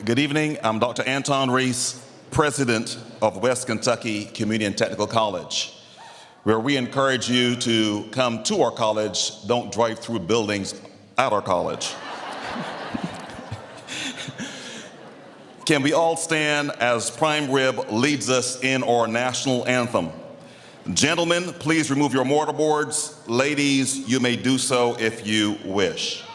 Good evening. I'm Dr. Anton Reese, President of West Kentucky Community and Technical College, where we encourage you to come to our college, don't drive through buildings at our college. Can we all stand as Prime Rib leads us in our national anthem? Gentlemen, please remove your mortarboards. Ladies, you may do so if you wish.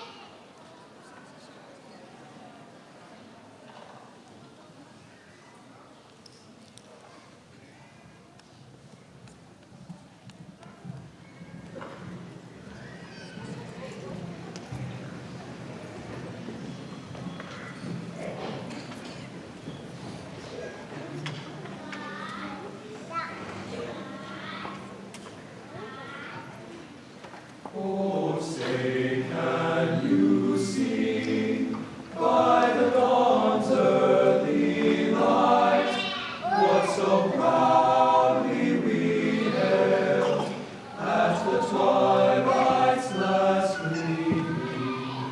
Oh, say can you see by the dawn's early light what so proudly we hailed at the twilight's last gleaming,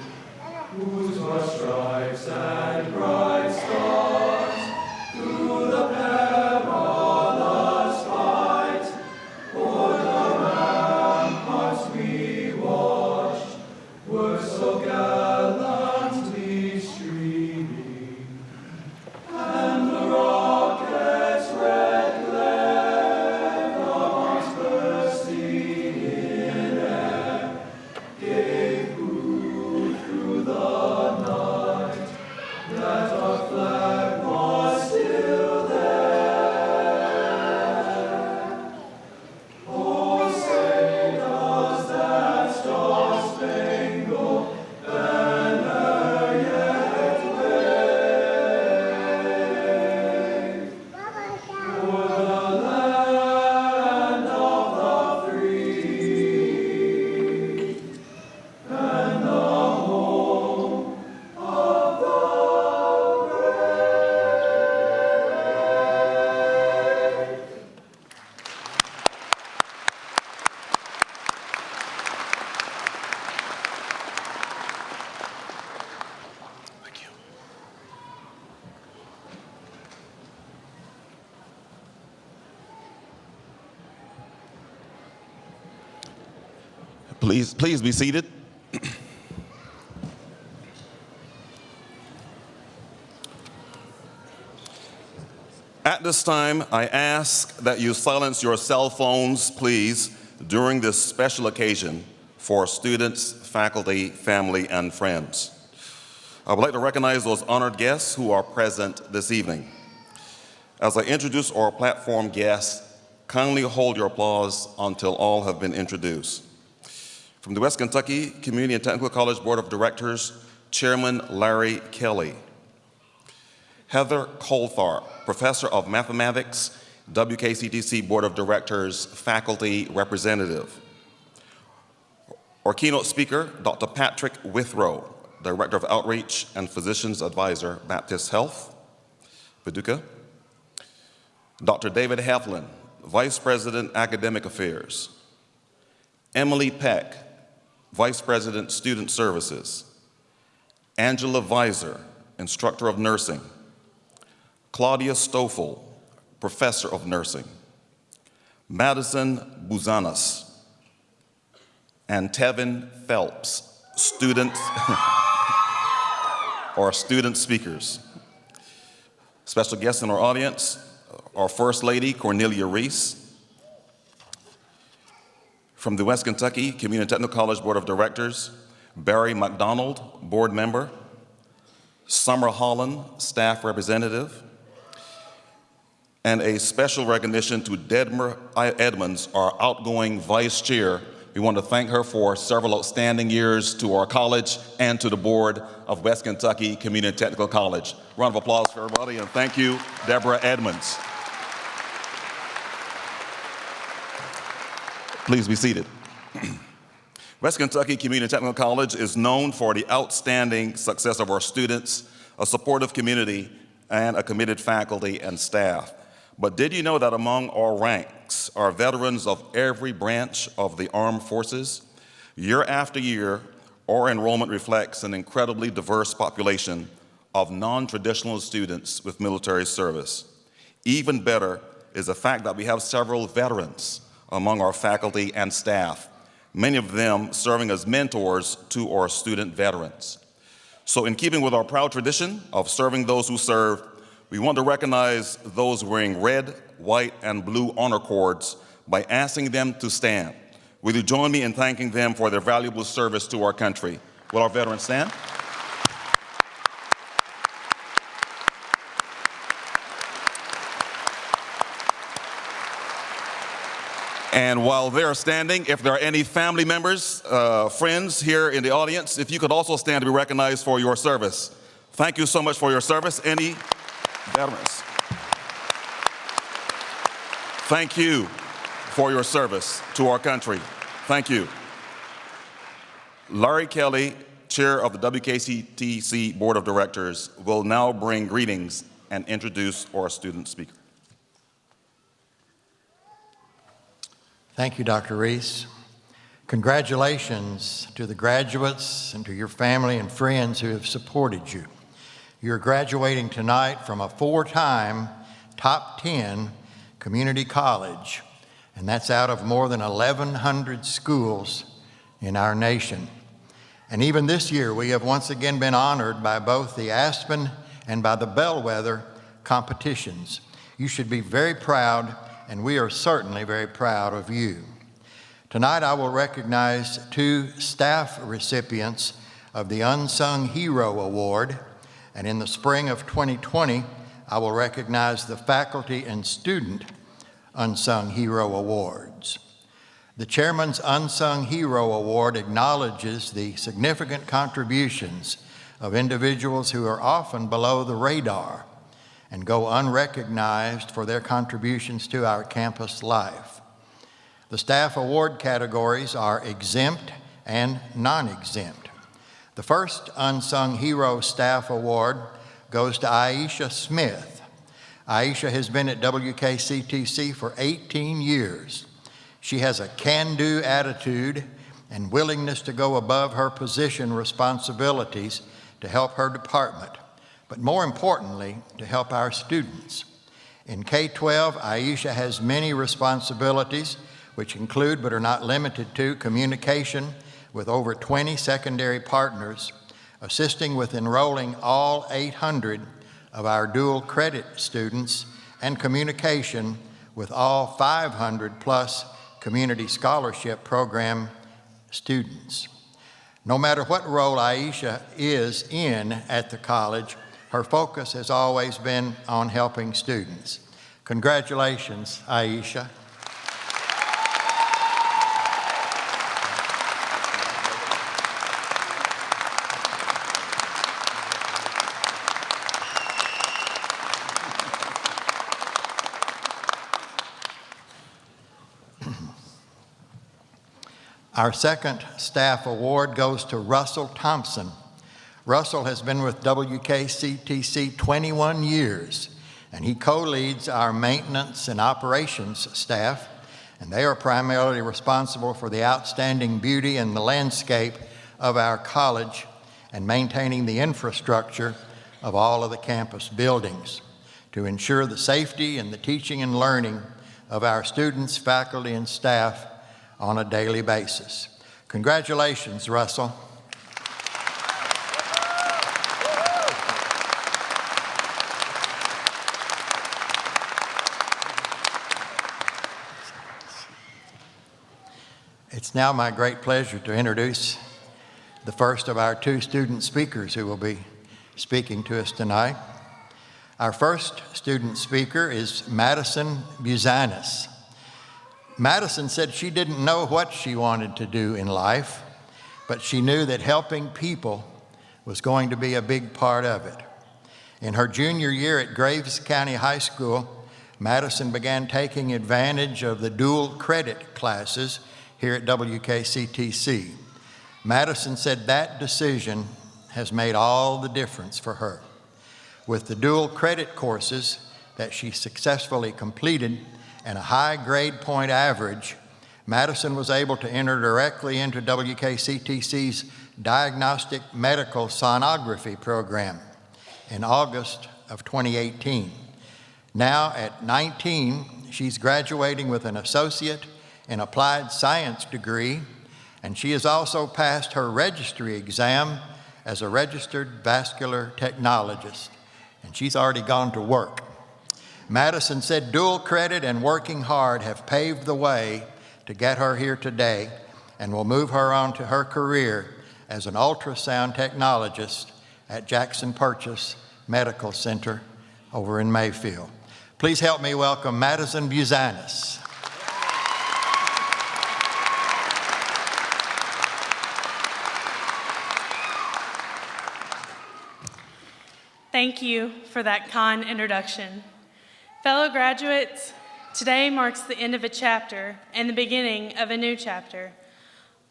whose broad stripes and bright stars through the perilous fight o'er the ramparts we watched were so gallantly streaming, and the rocket's red glare, the bombs bursting in air, gave proof through the night that our flag was still there. Oh, say does that star-spangled banner yet wave o'er the land of the free and the home of the brave? Thank you. Please be seated. At this time, I ask that you silence your cell phones, please, during this special occasion for students, faculty, family, and friends. I would like to recognize those honored guests who are present this evening. As I introduce our platform guests, kindly hold your applause until all have been introduced. From the West Kentucky Community and Technical College Board of Directors, Chairman Larry Kelly. Heather Colthart, Professor of Mathematics, WKCTC Board of Directors, Faculty Representative. Our keynote speaker, Dr. Patrick Withrow, Director of Outreach and Physician's Advisor, Baptist Health, Paducah. Dr. David Heflin, Vice President, Academic Affairs. Emily Peck, Vice President, Student Services. Angela Visor, Instructor of Nursing. Claudia Stoffel, Professor of Nursing. Madison Buzanis. And Tevin Phelps, student or student speakers. Special guests in our audience, our First Lady, Cornelia Reese. From the West Kentucky Community and Technical College Board of Directors, Barry McDonald, Board Member. Summer Holland, Staff Representative. And a special recognition to Dedmer Edmonds, our outgoing Vice Chair. We want to thank her for several outstanding years to our college and to the board of West Kentucky Community and Technical College. Round of applause for everybody, and thank you, Deborah Edmonds. Please be seated. West Kentucky Community and Technical College is known for the outstanding success of our students, a supportive community, and a committed faculty and staff. But did you know that among our ranks are veterans of every branch of the armed forces? Year after year, our enrollment reflects an incredibly diverse population of non-traditional students with military service. Even better is the fact that we have several veterans among our faculty and staff, many of them serving as mentors to our student veterans. So in keeping with our proud tradition of serving those who serve, we want to recognize those wearing red, white, and blue honor cords by asking them to stand. Will you join me in thanking them for their valuable service to our country? Will our veterans stand? And while they're standing, if there are any family members, friends here in the audience, if you could also stand to be recognized for your service. Thank you so much for your service. Any veterans? Thank you for your service to our country. Thank you. Larry Kelly, Chair of the WKCTC Board of Directors, will now bring greetings and introduce our student speaker. Thank you, Dr. Reese. Congratulations to the graduates and to your family and friends who have supported you. You're graduating tonight from a 4-time top 10 community college, and that's out of more than 1,100 schools in our nation. And even this year, we have once again been honored by both the Aspen and by the Bellwether competitions. You should be very proud, and we are certainly very proud of you. Tonight, I will recognize 2 staff recipients of the Unsung Hero Award, and in the spring of 2020, I will recognize the faculty and student Unsung Hero Awards. The Chairman's Unsung Hero Award acknowledges the significant contributions of individuals who are often below the radar and go unrecognized for their contributions to our campus life. The staff award categories are exempt and non-exempt. The first Unsung Hero Staff Award goes to Ayesha Smith. Ayesha has been at WKCTC for 18 years. She has a can-do attitude and willingness to go above her position responsibilities to help her department, but more importantly, to help our students. In K-12, Ayesha has many responsibilities, which include but are not limited to communication with over 20 secondary partners, assisting with enrolling all 800 of our dual credit students, and communication with all 500 plus community scholarship program students. No matter what role Ayesha is in at the college, her focus has always been on helping students. Congratulations, Ayesha. Our second staff award goes to Russell Thompson. Russell has been with WKCTC 21 years, and he co-leads our maintenance and operations staff, and they are primarily responsible for the outstanding beauty and the landscape of our college and maintaining the infrastructure of all of the campus buildings to ensure the safety and the teaching and learning of our students, faculty, and staff on a daily basis. Congratulations, Russell. It's now my great pleasure to introduce the first of our 2 student speakers who will be speaking to us tonight. Our first student speaker is Madison Buzanis. Madison said she didn't know what she wanted to do in life, but she knew that helping people was going to be a big part of it. In her junior year at Graves County High School, Madison began taking advantage of the dual credit classes here at WKCTC. Madison said that decision has made all the difference for her. With the dual credit courses that she successfully completed and a high grade point average, Madison was able to enter directly into WKCTC's Diagnostic Medical Sonography program. in August of 2018. Now at 19, she's graduating with an associate in applied science degree, and she has also passed her registry exam as a registered vascular technologist, and she's already gone to work. Madison said dual credit and working hard have paved the way to get her here today and will move her on to her career as an ultrasound technologist at Jackson Purchase Medical Center over in Mayfield. Please help me welcome Madison Buzanis. Thank you for that kind introduction. Fellow graduates, today marks the end of a chapter and the beginning of a new chapter.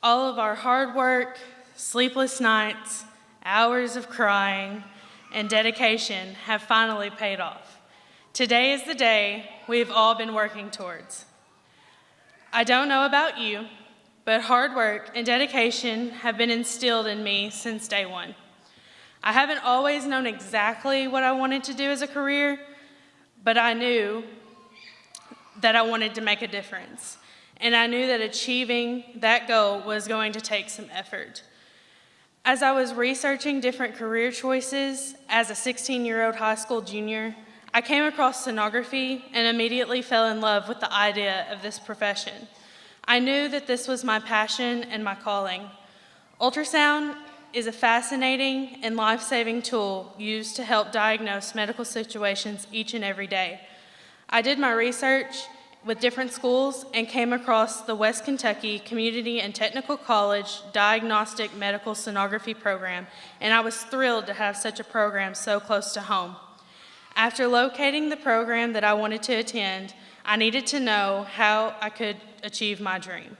All of our hard work, sleepless nights, hours of crying, and dedication have finally paid off. Today is the day we've all been working towards. I don't know about you, but hard work and dedication have been instilled in me since day one. I haven't always known exactly what I wanted to do as a career, but I knew that I wanted to make a difference. And I knew that achieving that goal was going to take some effort. As I was researching different career choices as a 16-year-old high school junior, I came across sonography and immediately fell in love with the idea of this profession. I knew that this was my passion and my calling. Ultrasound is a fascinating and life-saving tool used to help diagnose medical situations each and every day. I did my research with different schools and came across the West Kentucky Community and Technical College Diagnostic Medical Sonography Program, and I was thrilled to have such a program so close to home. After locating the program that I wanted to attend, I needed to know how I could achieve my dream.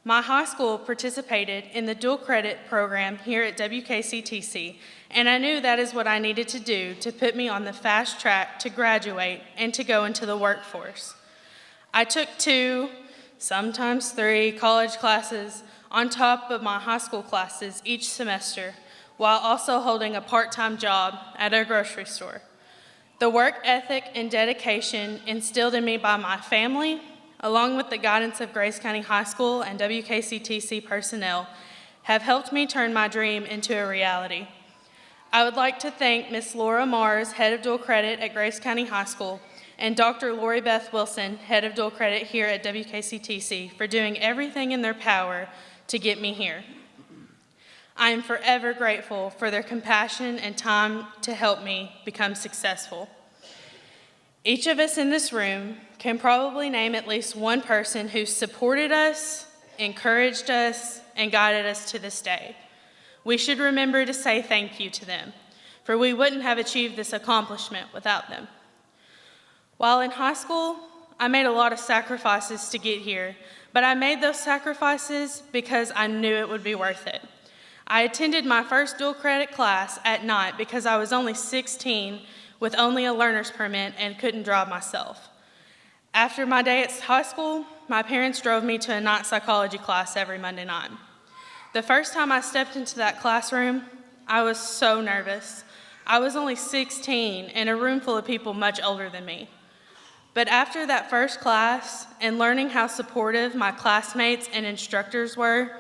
My high school participated in the dual credit program here at WKCTC, and I knew that is what I needed to do to put me on the fast track to graduate and to go into the workforce. I took 2, sometimes 3 college classes on top of my high school classes each semester, while also holding a part-time job at a grocery store. The work ethic and dedication instilled in me by my family, along with the guidance of Grace County High School and WKCTC personnel, have helped me turn my dream into a reality. I would like to thank Ms. Laura Mars, head of dual credit at Grace County High School, and Dr. Lori Beth Wilson, head of dual credit here at WKCTC, for doing everything in their power to get me here. I am forever grateful for their compassion and time to help me become successful. Each of us in this room can probably name at least one person who supported us, encouraged us, and guided us to this day. We should remember to say thank you to them, for we wouldn't have achieved this accomplishment without them. While in high school, I made a lot of sacrifices to get here, but I made those sacrifices because I knew it would be worth it. I attended my first dual credit class at night because I was only 16 with only a learner's permit and couldn't drive myself. After my day at high school, my parents drove me to a night psychology class every Monday night. The first time I stepped into that classroom, I was so nervous. I was only 16 in a room full of people much older than me. But after that first class and learning how supportive my classmates and instructors were,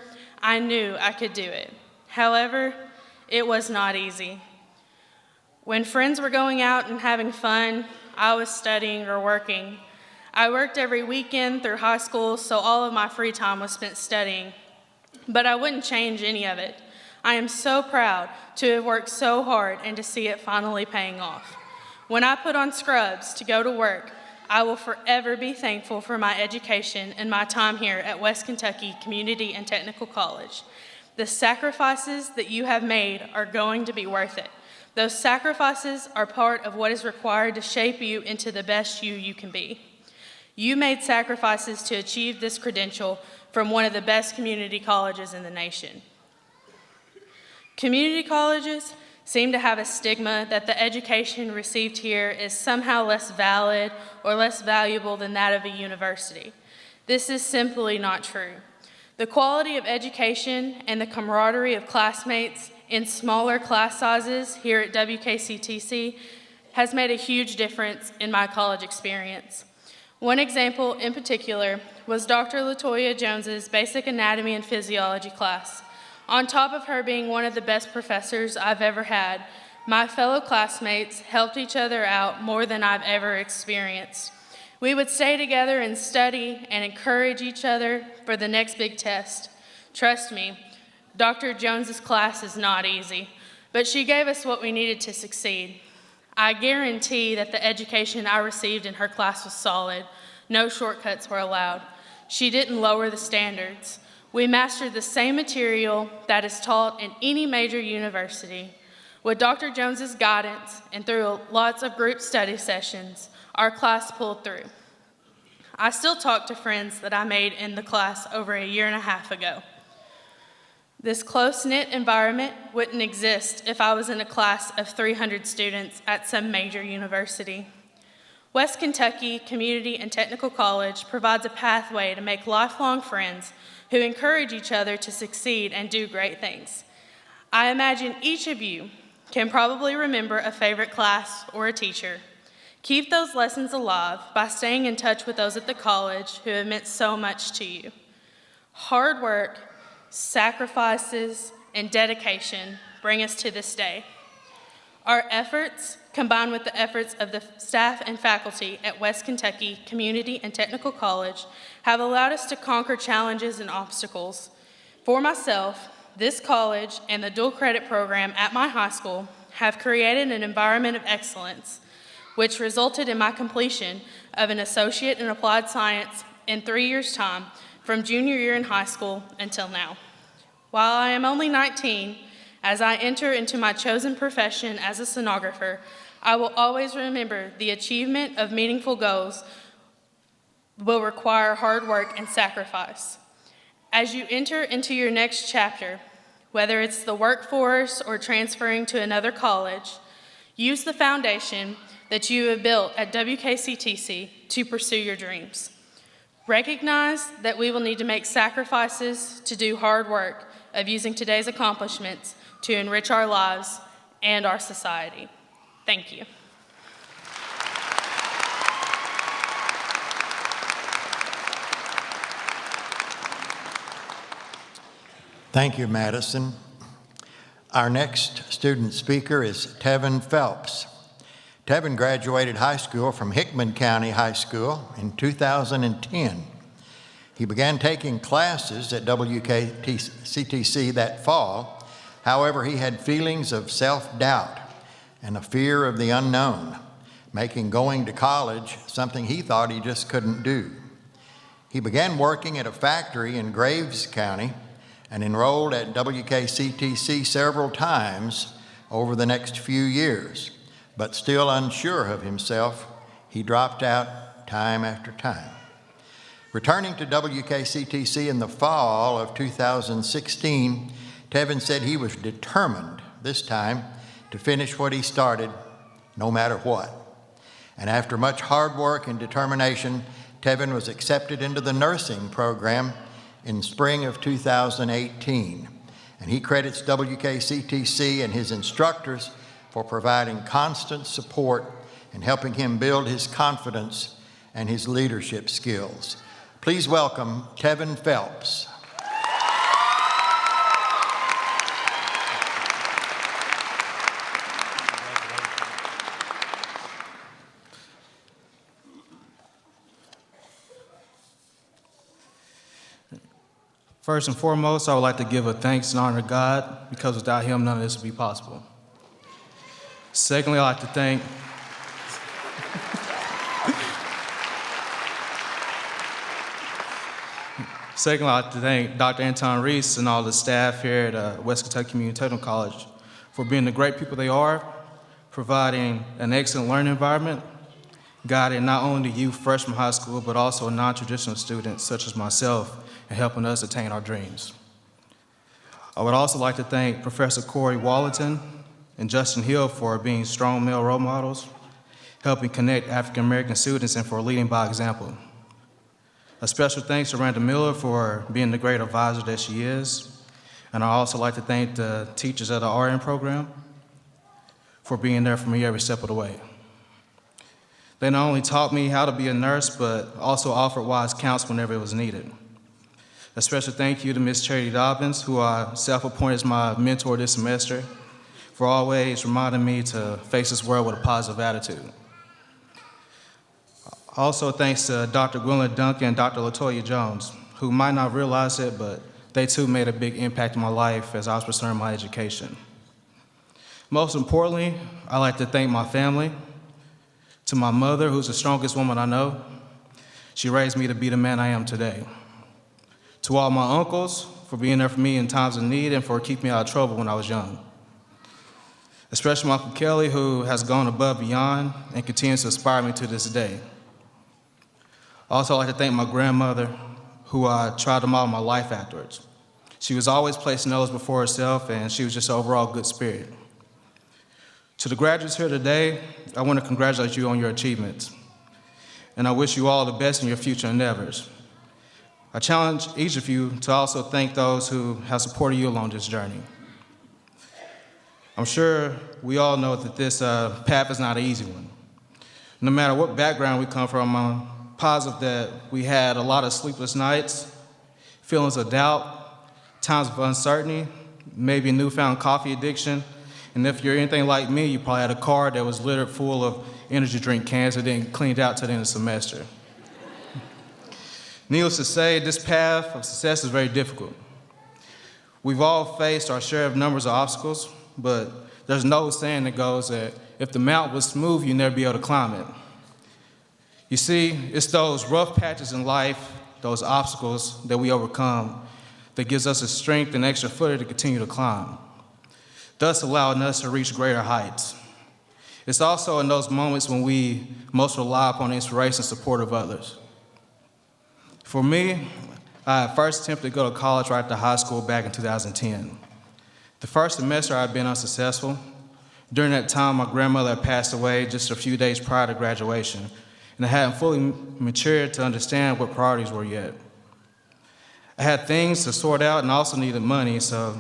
I knew I could do it. However, it was not easy. When friends were going out and having fun, I was studying or working. I worked every weekend through high school, so all of my free time was spent studying. But I wouldn't change any of it. I am so proud to have worked so hard and to see it finally paying off. When I put on scrubs to go to work, I will forever be thankful for my education and my time here at West Kentucky Community and Technical College. The sacrifices that you have made are going to be worth it. Those sacrifices are part of what is required to shape you into the best you can be. You made sacrifices to achieve this credential from one of the best community colleges in the nation. Community colleges seem to have a stigma that the education received here is somehow less valid or less valuable than that of a university. This is simply not true. The quality of education and the camaraderie of classmates in smaller class sizes here at WKCTC has made a huge difference in my college experience. One example in particular was Dr. LaToya Jones's Basic Anatomy and Physiology class. On top of her being one of the best professors I've ever had, my fellow classmates helped each other out more than I've ever experienced. We would stay together and study and encourage each other for the next big test. Trust me, Dr. Jones's class is not easy, but she gave us what we needed to succeed. I guarantee that the education I received in her class was solid. No shortcuts were allowed. She didn't lower the standards. We mastered the same material that is taught in any major university. With Dr. Jones's guidance and through lots of group study sessions, our class pulled through. I still talk to friends that I made in the class over a year and a half ago. This close-knit environment wouldn't exist if I was in a class of 300 students at some major university. West Kentucky Community and Technical College provides a pathway to make lifelong friends who encourage each other to succeed and do great things. I imagine each of you can probably remember a favorite class or a teacher. Keep those lessons alive by staying in touch with those at the college who have meant so much to you. Hard work, sacrifices, and dedication bring us to this day. Our efforts, combined with the efforts of the staff and faculty at West Kentucky Community and Technical College, have allowed us to conquer challenges and obstacles. For myself, this college and the dual credit program at my high school have created an environment of excellence, which resulted in my completion of an associate in applied science in 3 years' time, from junior year in high school until now. While I am only 19, as I enter into my chosen profession as a sonographer, I will always remember the achievement of meaningful goals will require hard work and sacrifice. As you enter into your next chapter, whether it's the workforce or transferring to another college, use the foundation that you have built at WKCTC to pursue your dreams. Recognize that we will need to make sacrifices to do hard work of using today's accomplishments to enrich our lives and our society. Thank you. Thank you, Madison. Our next student speaker is Tevin Phelps. Tevin graduated high school from Hickman County High School in 2010. He began taking classes at WKCTC that fall. However, he had feelings of self-doubt and a fear of the unknown, making going to college something he thought he just couldn't do. He began working at a factory in Graves County and enrolled at WKCTC several times over the next few years. But still unsure of himself, he dropped out time after time. Returning to WKCTC in the fall of 2016, Tevin said he was determined this time to finish what he started, no matter what. And after much hard work and determination, Tevin was accepted into the nursing program in spring of 2018. And he credits WKCTC and his instructors for providing constant support and helping him build his confidence and his leadership skills. Please welcome Tevin Phelps. First and foremost, I would like to give a thanks and honor to God, because without him, none of this would be possible. Secondly, I'd like to thank Dr. Anton Reese and all the staff here at West Kentucky Community Technical College for being the great people they are, providing an excellent learning environment, guiding not only the youth fresh from high school, but also non-traditional students such as myself, and helping us attain our dreams. I would also like to thank Professor Corey Wallerton and Justin Hill for being strong male role models, helping connect African American students, and for leading by example. A special thanks to Randa Miller for being the great advisor that she is. And I also like to thank the teachers of the RN program for being there for me every step of the way. They not only taught me how to be a nurse, but also offered wise counsel whenever it was needed. A special thank you to Ms. Charity Dobbins, who I self-appointed as my mentor this semester, for always reminding me to face this world with a positive attitude. Also, thanks to Dr. Gwendolyn Duncan and Dr. LaToya Jones, who might not realize it, but they too made a big impact in my life as I was pursuing my education. Most importantly, I'd like to thank my family, to my mother, who's the strongest woman I know. She raised me to be the man I am today. To all my uncles for being there for me in times of need and for keeping me out of trouble when I was young. Especially my Uncle Kelly, who has gone above and beyond and continues to inspire me to this day. Also, I'd like to thank my grandmother, who I tried to model my life afterwards. She was always placing others before herself, and she was just an overall good spirit. To the graduates here today, I want to congratulate you on your achievements, and I wish you all the best in your future endeavors. I challenge each of you to also thank those who have supported you along this journey. I'm sure we all know that this path is not an easy one. No matter what background we come from, I'm positive that we had a lot of sleepless nights, feelings of doubt, times of uncertainty, maybe a newfound coffee addiction, and if you're anything like me, you probably had a car that was littered full of energy drink cans that didn't cleaned out till the end of the semester. Needless to say, this path of success is very difficult. We've all faced our share of numbers of obstacles, but there's no saying that goes that if the mountain was smooth, you'd never be able to climb it. You see, it's those rough patches in life, those obstacles that we overcome, that gives us the strength and extra footing to continue to climb, thus allowing us to reach greater heights. It's also in those moments when we most rely upon the inspiration and support of others. For me, I first attempted to go to college right after high school back in 2010. The first semester I had been unsuccessful. During that time, my grandmother had passed away just a few days prior to graduation, and I hadn't fully matured to understand what priorities were yet. I had things to sort out and I also needed money, so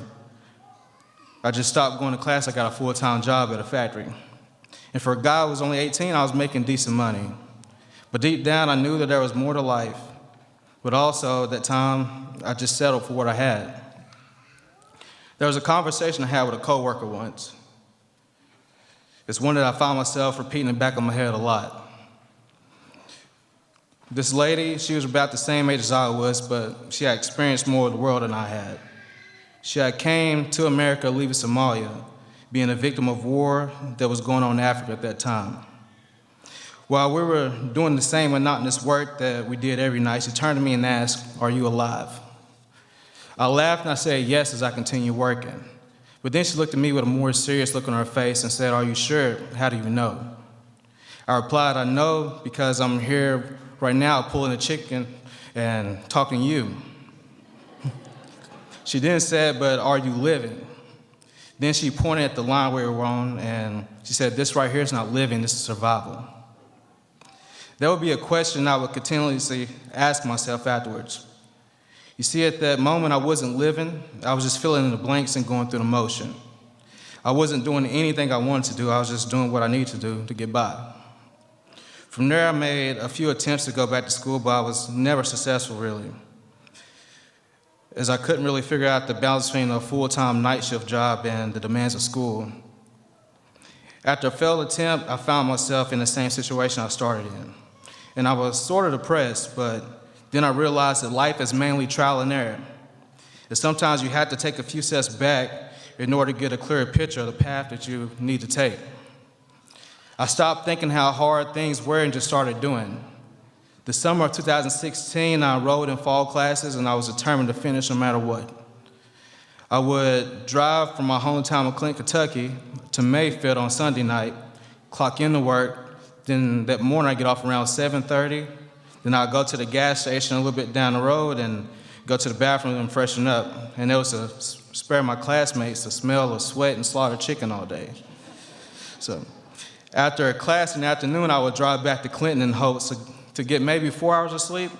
I just stopped going to class. I got a full-time job at a factory. And for a guy who was only 18, I was making decent money. But deep down, I knew that there was more to life. But also, at that time, I just settled for what I had. There was a conversation I had with a coworker once. It's one that I found myself repeating in the back of my head a lot. This lady, she was about the same age as I was, but she had experienced more of the world than I had. She had came to America leaving Somalia, being a victim of war that was going on in Africa at that time. While we were doing the same monotonous work that we did every night, she turned to me and asked, "Are you alive?" I laughed and I said yes as I continued working. But then she looked at me with a more serious look on her face and said, "Are you sure? How do you know?" I replied, "I know because I'm here right now pulling a chicken and talking to you." She then said, "But are you living?" Then she pointed at the line we were on and she said, "This right here is not living, this is survival." That would be a question I would continuously ask myself afterwards. You see, at that moment, I wasn't living. I was just filling in the blanks and going through the motion. I wasn't doing anything I wanted to do. I was just doing what I needed to do to get by. From there, I made a few attempts to go back to school, but I was never successful, really, as I couldn't really figure out the balance between a full-time night shift job and the demands of school. After a failed attempt, I found myself in the same situation I started in. And I was sort of depressed, but then I realized that life is mainly trial and error. And sometimes you have to take a few steps back in order to get a clearer picture of the path that you need to take. I stopped thinking how hard things were and just started doing. The summer of 2016, I enrolled in fall classes and I was determined to finish no matter what. I would drive from my hometown of Clinton, Kentucky to Mayfield on Sunday night, clock into work, then that morning I get off around 7:30, then I'd go to the gas station a little bit down the road and go to the bathroom and freshen up. And that was to spare my classmates the smell of sweat and slaughtered chicken all day. So after a class in the afternoon, I would drive back to Clinton in hopes to get maybe 4 hours of sleep.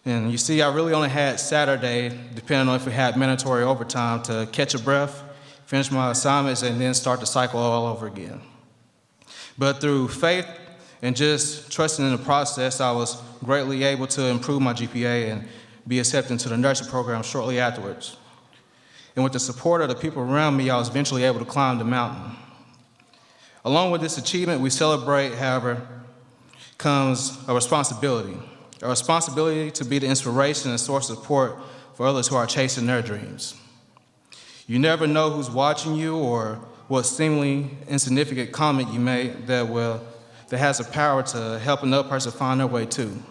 And you see, I really only had Saturday, depending on if we had mandatory overtime, to catch a breath, finish my assignments, and then start the cycle all over again. But through faith and just trusting in the process, I was greatly able to improve my GPA and be accepted into the nursing program shortly afterwards. And with the support of the people around me, I was eventually able to climb the mountain. Along with this achievement we celebrate, however, comes a responsibility to be the inspiration and source of support for others who are chasing their dreams. You never know who's watching you or what seemingly insignificant comment you make that has the power to help another person find their way too.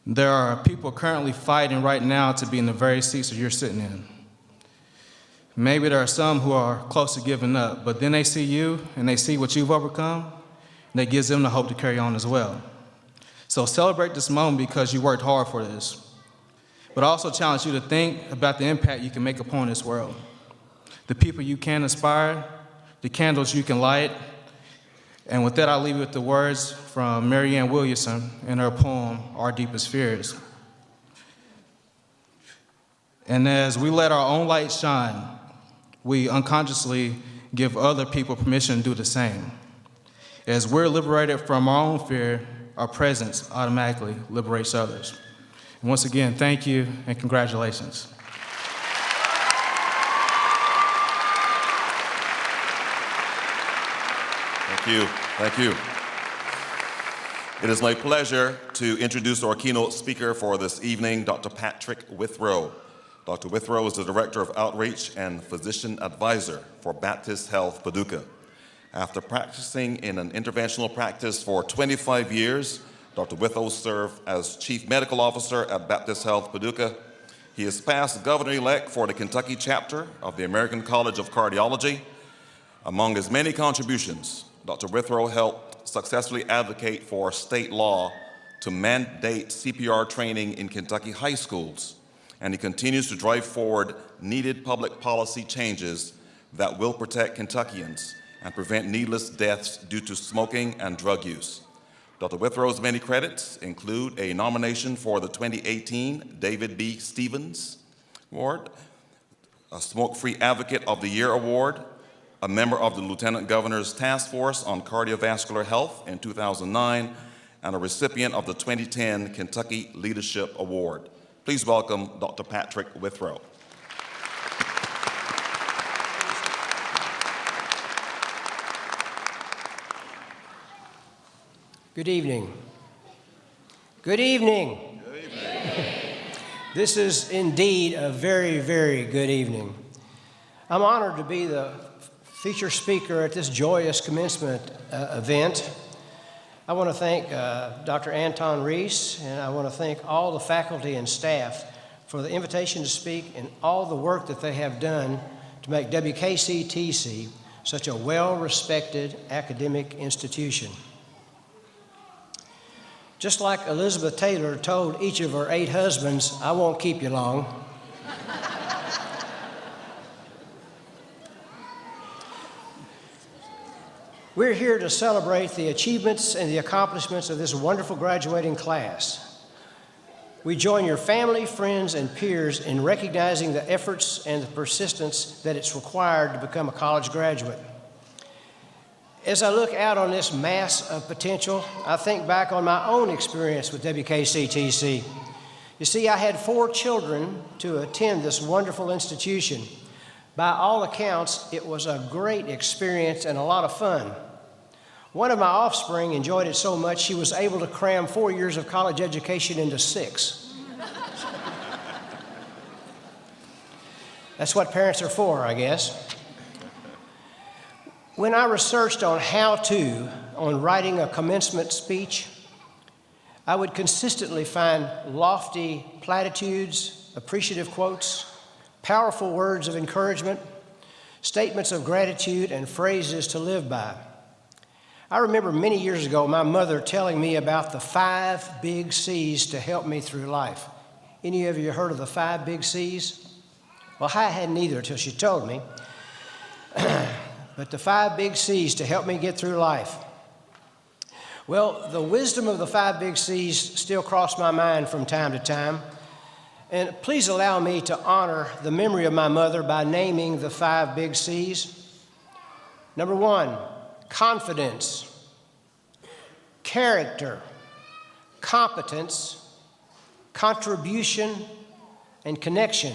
There are people currently fighting right now to be in the very seats that you're sitting in. Maybe there are some who are close to giving up, but then they see you and they see what you've overcome, and that gives them the hope to carry on as well. So celebrate this moment because you worked hard for this. But I also challenge you to think about the impact you can make upon this world, the people you can inspire, the candles you can light. And with that, I'll leave you with the words from Marianne Williamson in her poem, Our Deepest Fears. And as we let our own light shine, we unconsciously give other people permission to do the same. As we're liberated from our own fear, our presence automatically liberates others. And once again, thank you and congratulations. Thank you. Thank you. It is my pleasure to introduce our keynote speaker for this evening, Dr. Patrick Withrow. Dr. Withrow is the Director of Outreach and Physician Advisor for Baptist Health Paducah. After practicing in an interventional practice for 25 years, Dr. Withrow served as Chief Medical Officer at Baptist Health Paducah. He is past Governor-elect for the Kentucky chapter of the American College of Cardiology. Among his many contributions, Dr. Withrow helped successfully advocate for state law to mandate CPR training in Kentucky high schools, and he continues to drive forward needed public policy changes that will protect Kentuckians and prevent needless deaths due to smoking and drug use. Dr. Withrow's many credits include a nomination for the 2018 David B. Stevens Award, a Smoke-Free Advocate of the Year Award, a member of the Lieutenant Governor's Task Force on Cardiovascular Health in 2009, and a recipient of the 2010 Kentucky Leadership Award. Please welcome Dr. Patrick Withrow. Good evening. Good evening. Good evening. This is indeed a very, very good evening. I'm honored to be the feature speaker at this joyous commencement event. I want to thank Dr. Anton Reese, and I want to thank all the faculty and staff for the invitation to speak and all the work that they have done to make WKCTC such a well-respected academic institution. Just like Elizabeth Taylor told each of her 8 husbands, I won't keep you long. We're here to celebrate the achievements and the accomplishments of this wonderful graduating class. We join your family, friends, and peers in recognizing the efforts and the persistence that it's required to become a college graduate. As I look out on this mass of potential, I think back on my own experience with WKCTC. You see, I had 4 children to attend this wonderful institution. By all accounts, it was a great experience and a lot of fun. One of my offspring enjoyed it so much she was able to cram 4 years of college education into 6. That's what parents are for, I guess. When I researched on on writing a commencement speech, I would consistently find lofty platitudes, appreciative quotes, powerful words of encouragement, statements of gratitude, and phrases to live by. I remember many years ago my mother telling me about the 5 big C's to help me through life. Any of you heard of the 5 big C's? Well, I hadn't either until she told me. But the 5 big C's to help me get through life. Well, the wisdom of the 5 big C's still cross my mind from time to time. And please allow me to honor the memory of my mother by naming the 5 big C's. Number 1, confidence, character, competence, contribution, and connection.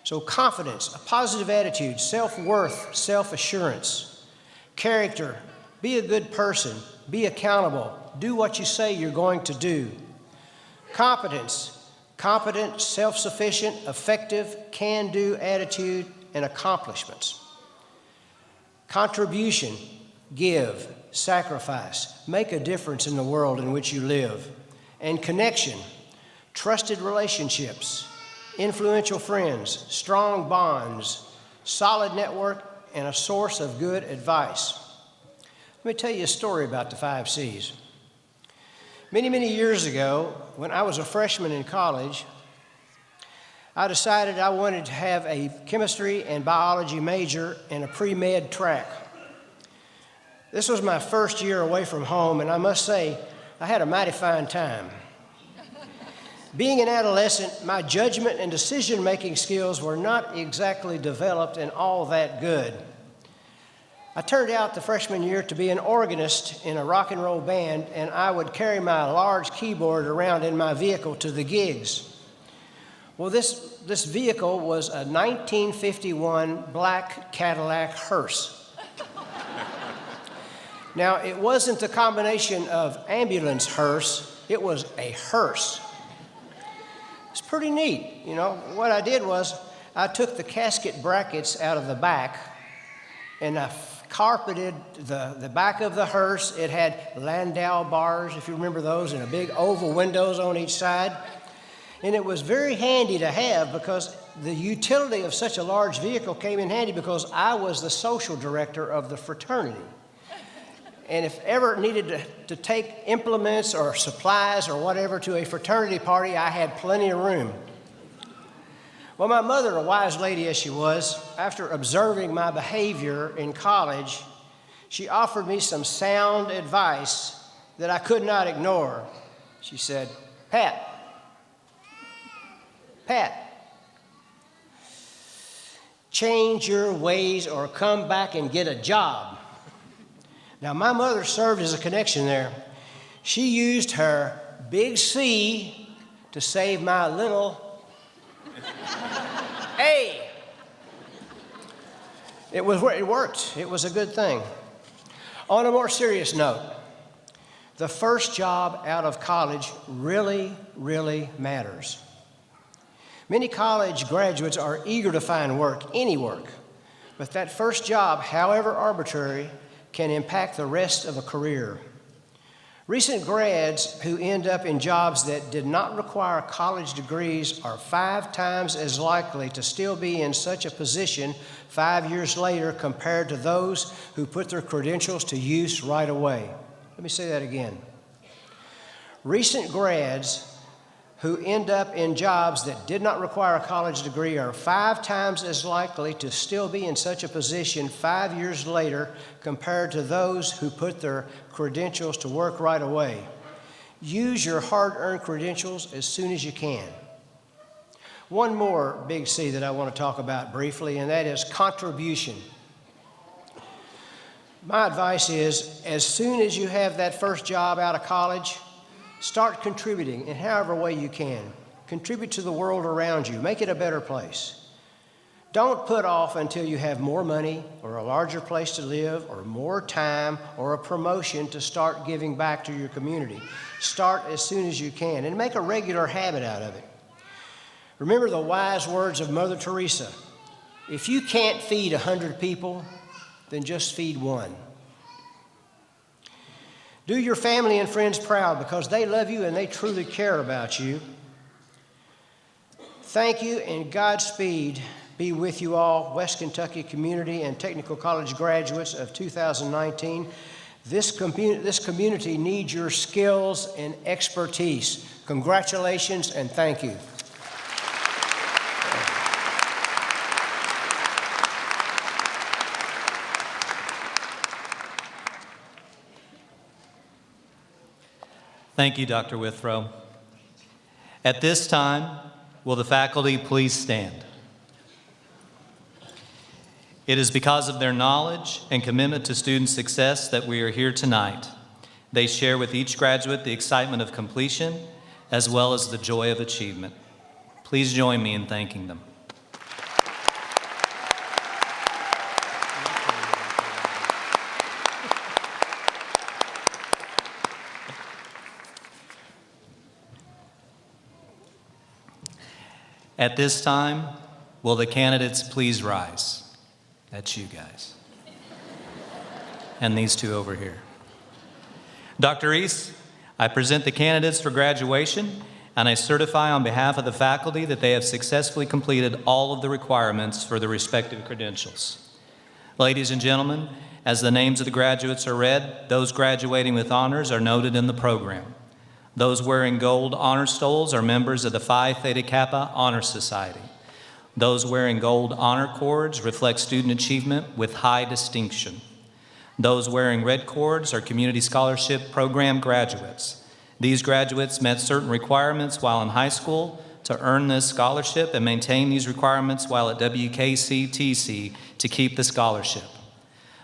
So confidence, a positive attitude, self-worth, self-assurance. Character, be a good person, be accountable, do what you say you're going to do. Competence, competent, self-sufficient, effective, can-do attitude, and accomplishments. Contribution, give, sacrifice, make a difference in the world in which you live. And connection, trusted relationships, influential friends, strong bonds, solid network, and a source of good advice. Let me tell you a story about the 5 C's. Many, many years ago, when I was a freshman in college, I decided I wanted to have a chemistry and biology major and a pre-med track. This was my first year away from home, and I must say, I had a mighty fine time. Being an adolescent, my judgment and decision-making skills were not exactly developed and all that good. I turned out the freshman year to be an organist in a rock and roll band, and I would carry my large keyboard around in my vehicle to the gigs. Well, this vehicle was a 1951 black Cadillac hearse. Now, it wasn't a combination of ambulance hearse, it was a hearse. It's pretty neat. You know, what I did was I took the casket brackets out of the back and I carpeted the back of the hearse. It had landau bars, if you remember those, and a big oval windows on each side. And it was very handy to have because the utility of such a large vehicle came in handy because I was the social director of the fraternity. And if ever needed to take implements or supplies or whatever to a fraternity party, I had plenty of room. Well, my mother, a wise lady as she was, after observing my behavior in college, she offered me some sound advice that I could not ignore. She said, Pat, change your ways or come back and get a job. Now, my mother served as a connection there. She used her big C to save my little A. It worked. It was a good thing. On a more serious note, the first job out of college really, really matters. Many college graduates are eager to find work, any work, but that first job, however arbitrary, can impact the rest of a career. Recent grads who end up in jobs that did not require college degrees are 5 times as likely to still be in such a position 5 years later compared to those who put their credentials to use right away. Let me say that again. Recent grads who end up in jobs that did not require a college degree are 5 times as likely to still be in such a position 5 years later compared to those who put their credentials to work right away. Use your hard-earned credentials as soon as you can. One more big C that I want to talk about briefly, and that is contribution. My advice is, as soon as you have that first job out of college, start contributing in however way you can. Contribute to the world around you. Make it a better place. Don't put off until you have more money or a larger place to live or more time or a promotion to start giving back to your community. Start as soon as you can and make a regular habit out of it. Remember the wise words of Mother Teresa. If you can't feed 100 people, then just feed one. Do your family and friends proud because they love you and they truly care about you. Thank you and Godspeed be with you all, West Kentucky Community and Technical College graduates of 2019. This community needs your skills and expertise. Congratulations and thank you. Thank you, Dr. Withrow. At this time, will the faculty please stand? It is because of their knowledge and commitment to student success that we are here tonight. They share with each graduate the excitement of completion as well as the joy of achievement. Please join me in thanking them. At this time, will the candidates please rise? That's you guys. And these two over here. Dr. Reese, I present the candidates for graduation, and I certify on behalf of the faculty that they have successfully completed all of the requirements for their respective credentials. Ladies and gentlemen, as the names of the graduates are read, those graduating with honors are noted in the program. Those wearing gold honor stoles are members of the Phi Theta Kappa Honor Society. Those wearing gold honor cords reflect student achievement with high distinction. Those wearing red cords are Community Scholarship Program graduates. These graduates met certain requirements while in high school to earn this scholarship and maintain these requirements while at WKCTC to keep the scholarship.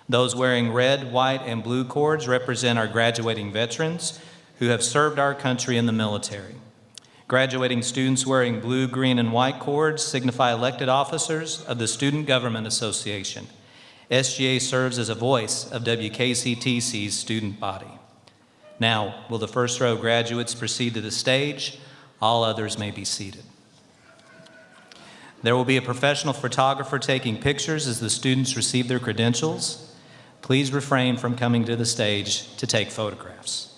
Those wearing red, white, and blue cords represent our graduating veterans who have served our country in the military. Graduating students wearing blue, green, and white cords signify elected officers of the Student Government Association. SGA serves as a voice of WKCTC's student body. Now, will the first row graduates proceed to the stage? All others may be seated. There will be a professional photographer taking pictures as the students receive their credentials. Please refrain from coming to the stage to take photographs.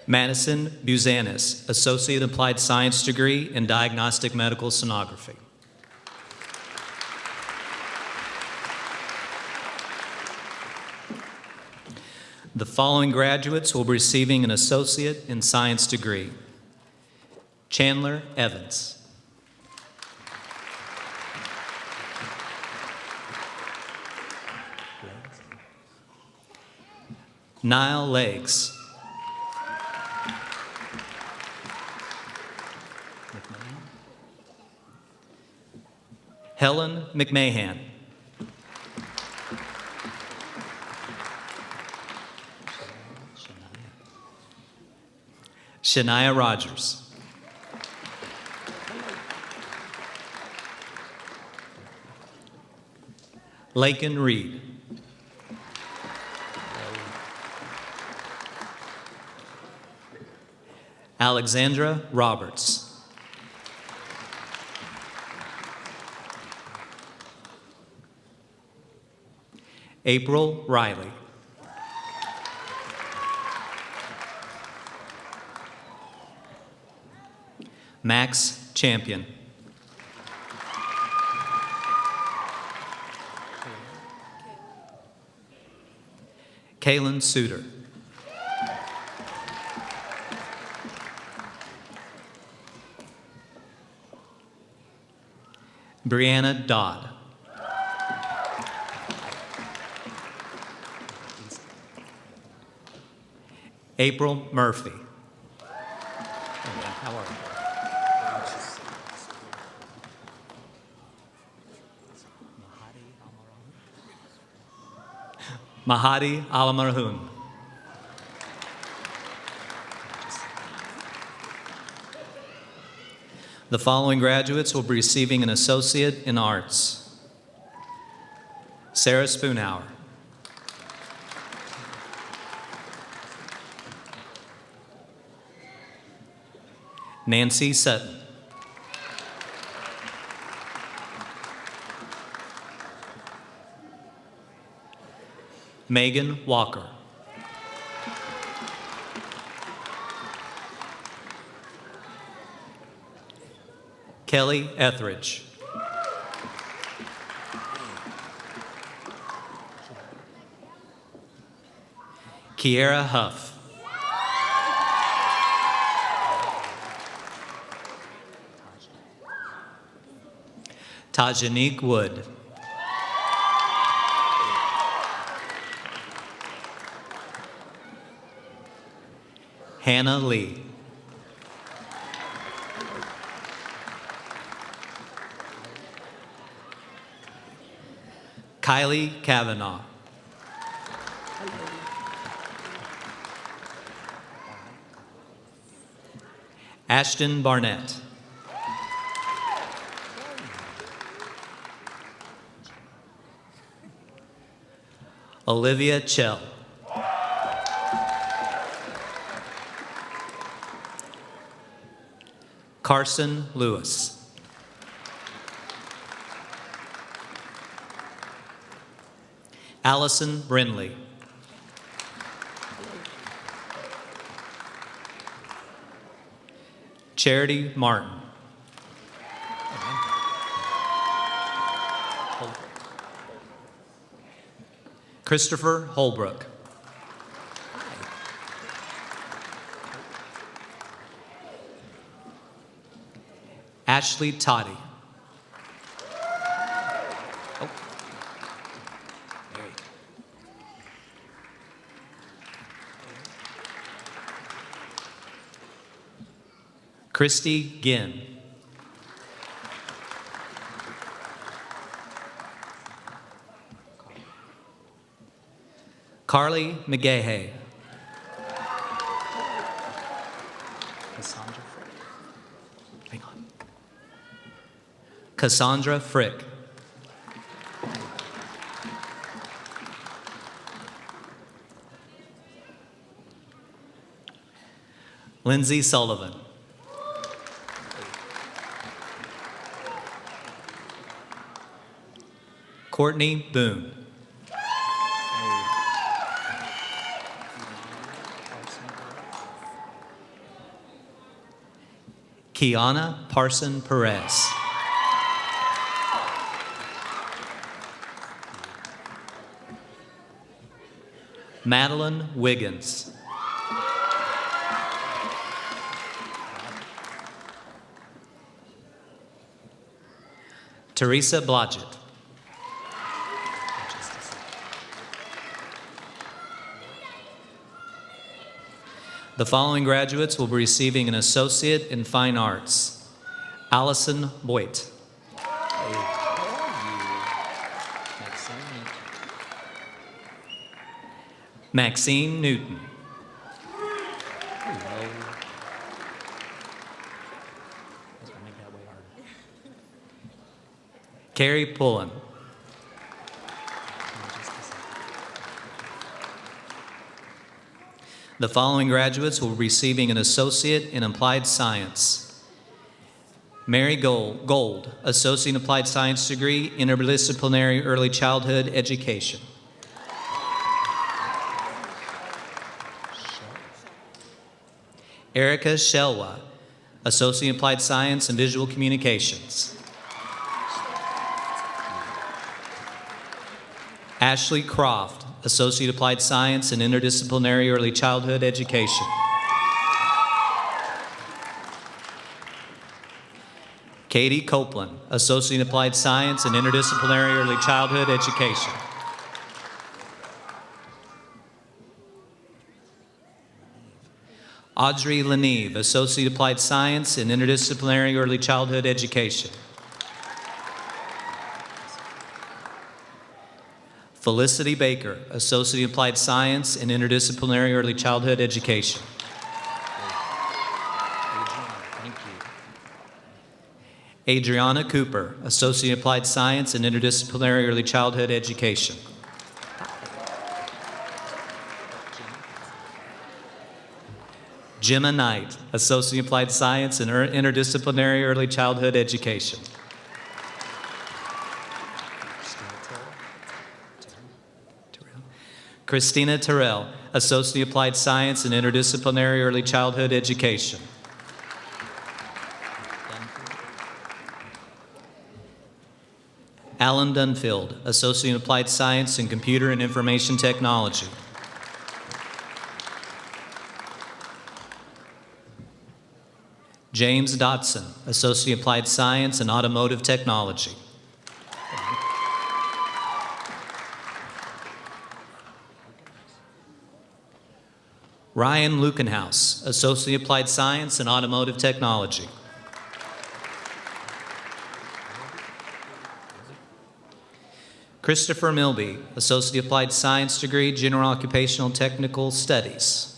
Madison Buzanis, Associate Applied Science degree in Diagnostic Medical Sonography. The following graduates will be receiving an Associate in Science degree. Chandler Evans. Niall Legs. Helen McMahon. Shania Rogers. Lakin Reed. Alexandra Roberts. April Riley. Max Champion. Kaylin Suter. Brianna Dodd. April Murphy. How are you? Mahadi Alamarhun. The following graduates will be receiving an Associate in Arts. Sarah Spoonhour. Nancy Sutton. Megan Walker. Kelly Etheridge. Kiera Huff. Tajanique Wood. Hannah Lee. Kylie Kavanaugh. Ashton Barnett. Olivia Chell. Carson Lewis. Allison Brindley. Charity Martin. Christopher Holbrook. Ashley Toddy. Christy Ginn. Carly McGahey. Cassandra Frick. Lindsay Sullivan. Courtney Boone. Kiana Parson Perez. Madeline Wiggins. Teresa Blodgett. The following graduates will be receiving an Associate in Fine Arts. Allison Boyd. Maxine Newton. Carrie Pullen. The following graduates will be receiving an Associate in Applied Science. Mary Gold, Associate in Applied Science degree, Interdisciplinary Early Childhood Education. Erica Shelwa, Associate in Applied Science and Visual Communications. Ashley Croft, Associate Applied Science and Interdisciplinary Early Childhood Education. Katie Copeland, Associate Applied Science and Interdisciplinary Early Childhood Education. Audrey Leneve, Associate Applied Science and Interdisciplinary Early Childhood Education. Felicity Baker, Associate Applied Science and Interdisciplinary Early Childhood Education. Adriana Cooper, Associate Applied Science and Interdisciplinary Early Childhood Education. Gemma Knight, Associate Applied Science and Interdisciplinary Early Childhood Education. Christina Terrell, Associate Applied Science and Interdisciplinary Early Childhood Education. Alan Dunfield, Associate Applied Science in Computer and Information Technology. James Dotson, Associate Applied Science and Automotive Technology. Ryan Lukenhaus, Associate Applied Science and Automotive Technology. Christopher Milby, Associate Applied Science degree, General Occupational Technical Studies.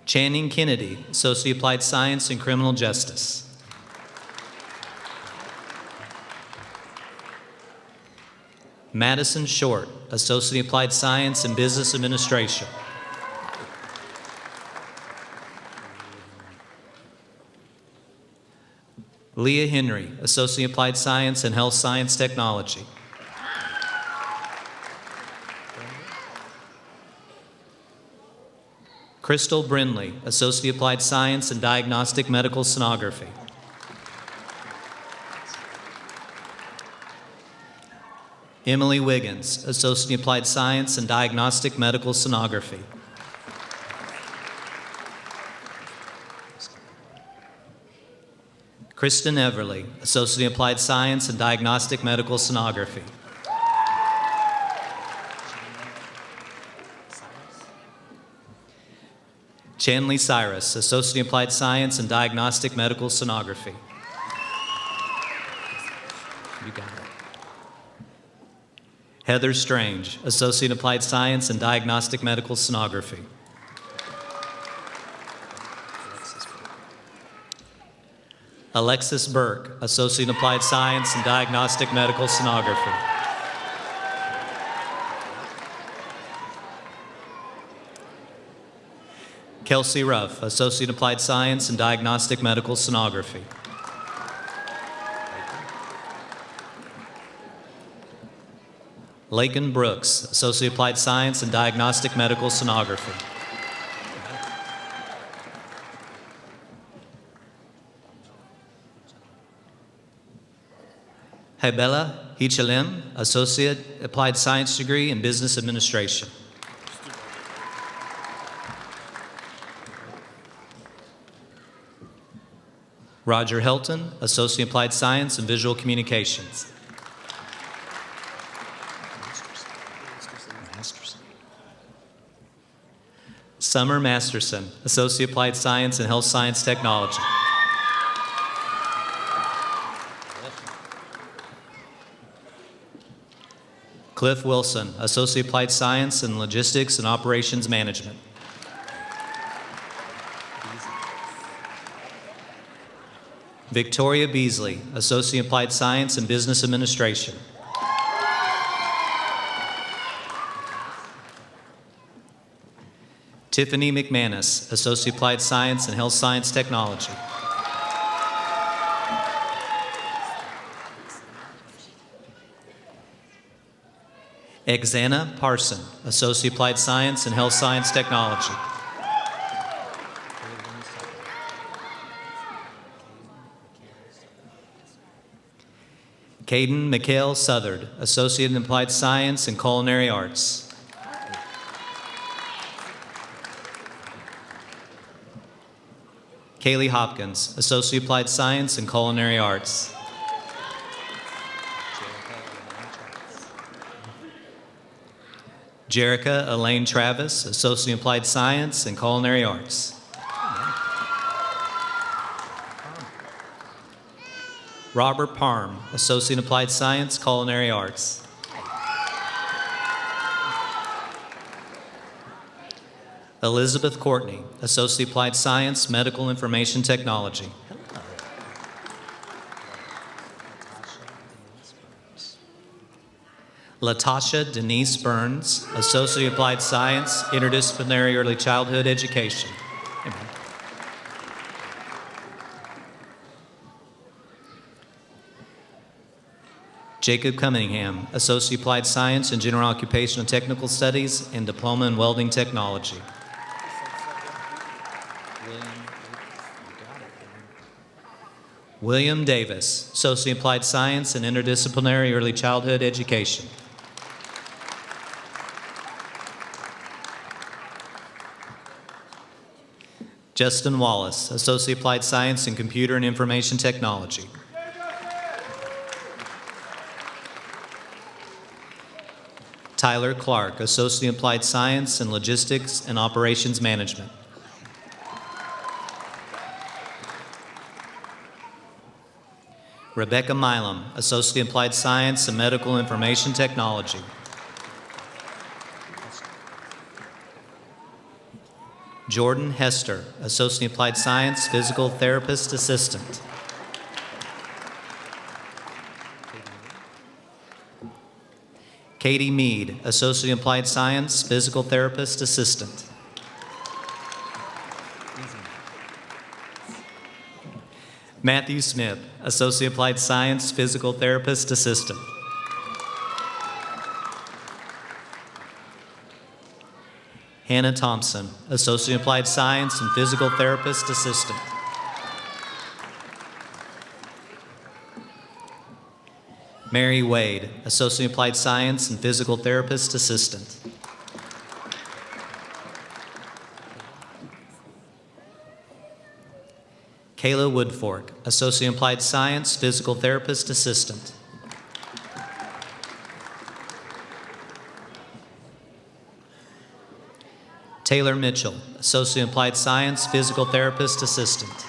Channing Kennedy, Associate Applied Science and Criminal Justice. Madison Short, Associate Applied Science and Business Administration. Leah Henry, Associate Applied Science and Health Science Technology. Crystal Brindley, Associate Applied Science and Diagnostic Medical Sonography. Emily Wiggins, Associate Applied Science and Diagnostic Medical Sonography. Kristen Everly, Associate Applied Science and Diagnostic Medical Sonography. Chanley Cyrus, Associate Applied Science and Diagnostic Medical Sonography. You got it. Heather Strange, Associate Applied Science and Diagnostic Medical Sonography. Alexis Burke, Associate Applied Science and Diagnostic Medical Sonography. Kelsey Ruff, Associate Applied Science and Diagnostic Medical Sonography. Lakin Brooks, Associate Applied Science and Diagnostic Medical Sonography. Hebela Hichalem, Associate Applied Science degree in Business Administration. Roger Helton, Associate Applied Science and Visual Communications. Summer Masterson, Associate Applied Science and Health Science Technology. Cliff Wilson, Associate Applied Science in Logistics and Operations Management. Victoria Beasley, Associate Applied Science in Business Administration. Tiffany McManus, Associate Applied Science in Health Science Technology. Exana Parson, Associate Applied Science in Health Science Technology. Caden Mikhail Southard, Associate in Applied Science and Culinary Arts. Kaylee Hopkins, Associate Applied Science and Culinary Arts. Jerica Elaine Travis, Associate Applied Science and Culinary Arts. Robert Parm, Associate Applied Science, Culinary Arts. Elizabeth Courtney, Associate Applied Science, Medical Information Technology. Latasha Denise Burns, Associate Applied Science, Interdisciplinary Early Childhood Education. Amen. Jacob Cunningham, Associate Applied Science in General Occupational Technical Studies and Diploma in Welding Technology. William Davis, Associate Applied Science in Interdisciplinary Early Childhood Education. Justin Wallace, Associate Applied Science in Computer and Information Technology. Tyler Clark, Associate Applied Science in Logistics and Operations Management. Rebecca Milam, Associate Applied Science in Medical Information Technology. Jordan Hester, Associate Applied Science, Physical Therapist Assistant. Katie Mead, Associate Applied Science, Physical Therapist Assistant. Matthew Smith, Associate Applied Science, Physical Therapist Assistant. Hannah Thompson, Associate Applied Science and Physical Therapist Assistant. Mary Wade, Associate Applied Science and Physical Therapist Assistant. Kayla Woodfork, Associate Applied Science, Physical Therapist Assistant. Taylor Mitchell, Associate Applied Science, Physical Therapist Assistant.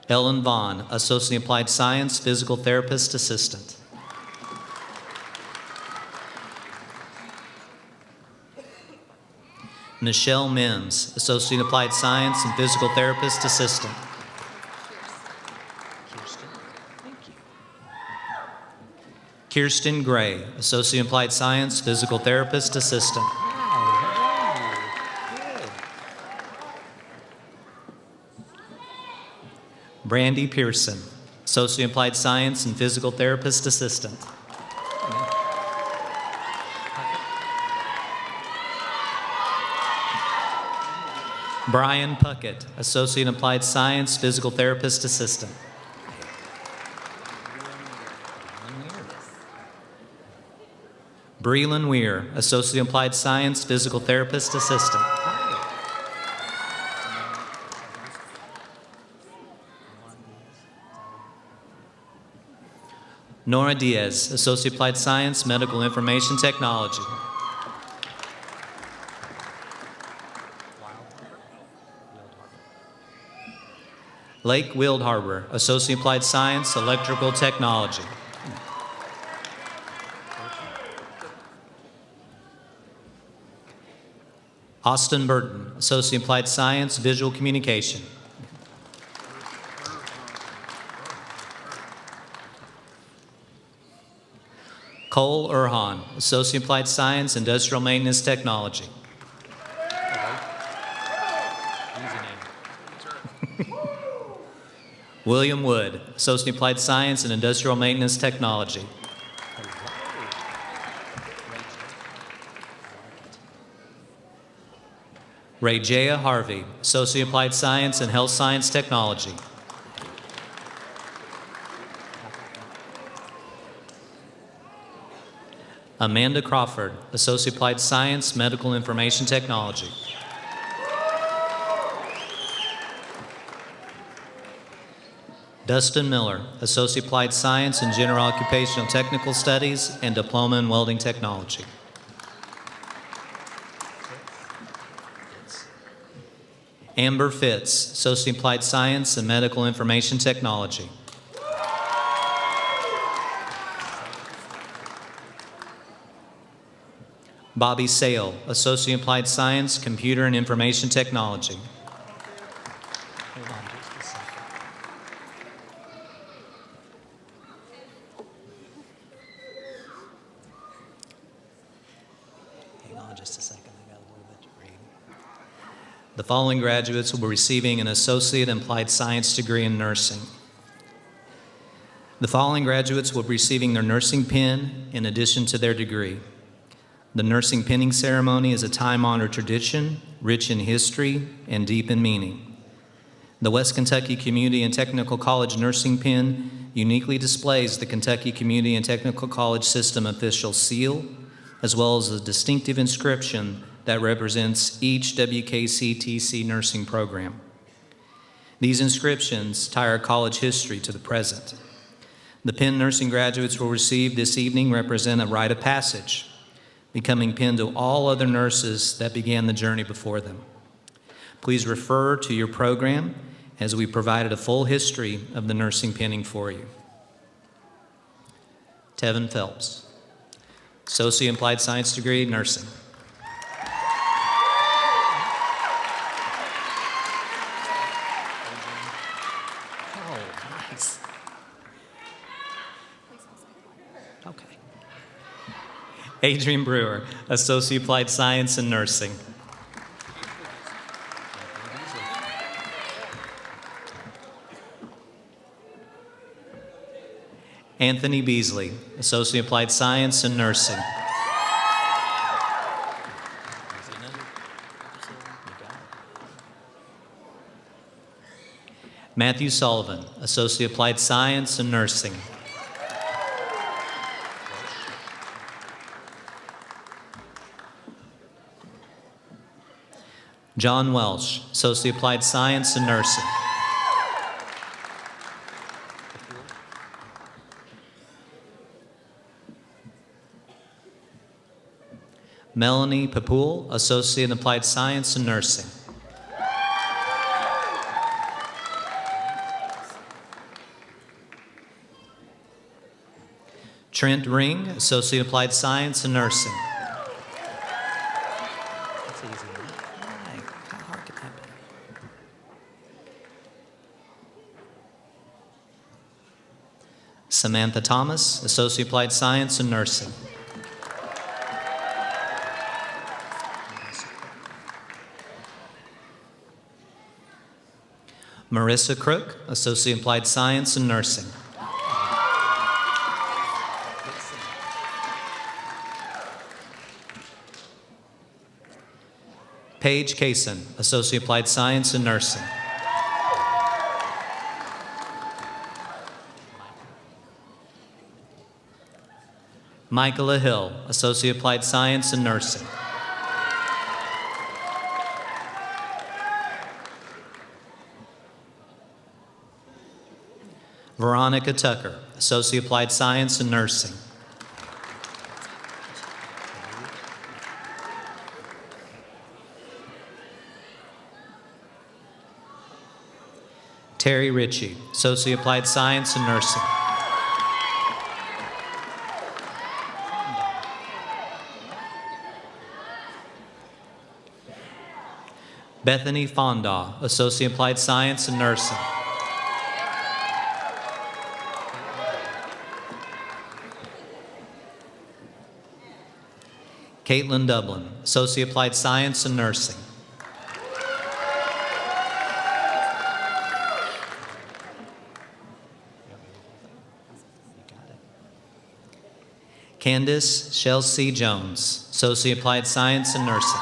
Ellen Vaughn, Associate Applied Science, Physical Therapist Assistant. Michelle Mims, Associate Applied Science and Physical Therapist Assistant. Kirsten Gray, Associate Applied Science, Physical Therapist Assistant. Brandy Pearson, Associate Applied Science and Physical Therapist Assistant. Brian Puckett, Associate Applied Science, Physical Therapist Assistant. Breland Weir, Associate Applied Science, Physical Therapist Assistant. Nora Diaz, Associate Applied Science, Medical Information Technology. Lake Wildharbor, Associate Applied Science, Electrical Technology. Austin Burton, Associate Applied Science, Visual Communication. Cole Erhan, Associate Applied Science, Industrial Maintenance Technology. William Wood, Associate Applied Science and Industrial Maintenance Technology. Rayjaya Harvey, Associate Applied Science and Health Science Technology. Amanda Crawford, Associate Applied Science, Medical Information Technology. Dustin Miller, Associate Applied Science in General Occupational Technical Studies and Diploma in Welding Technology. Amber Fitz, Associate Applied Science and Medical Information Technology. Bobby Sale, Associate Applied Science, Computer and Information Technology. Hang on just a second, I got a little bit to read. The following graduates will be receiving an Associate Applied Science degree in nursing. The following graduates will be receiving their nursing pin in addition to their degree. The nursing pinning ceremony is a time-honored tradition, rich in history and deep in meaning. The West Kentucky Community and Technical College nursing pin uniquely displays the Kentucky Community and Technical College system official seal as well as a distinctive inscription that represents each WKCTC nursing program. These inscriptions tie our college history to the present. The Penn nursing graduates will receive this evening represent a rite of passage, becoming Penn to all other nurses that began the journey before them. Please refer to your program as we provided a full history of the nursing penning for you. Tevin Phelps, Associate Applied Science degree, nursing. Okay. Adrian Brewer, Associate Applied Science and Nursing. Anthony Beasley, Associate Applied Science and Nursing. Matthew Sullivan, Associate Applied Science and Nursing. John Welsh, Associate Applied Science and Nursing. Melanie Papul, Associate in Applied Science and Nursing. Trent Ring, Associate Applied Science and Nursing. That's easy. Right. How hard could that be? Samantha Thomas, Associate Applied Science and Nursing. Marissa Crook, Associate Applied Science and Nursing. Paige Kaysen, Associate Applied Science and Nursing. Michaela Hill, Associate Applied Science and Nursing. Veronica Tucker, Associate Applied Science and Nursing. Terry Ritchie, Associate Applied Science and Nursing. Bethany Fonda, Associate Applied Science and Nursing. Caitlin Dublin, Associate Applied Science and Nursing. Candace Chelsea Jones, Associate Applied Science and Nursing.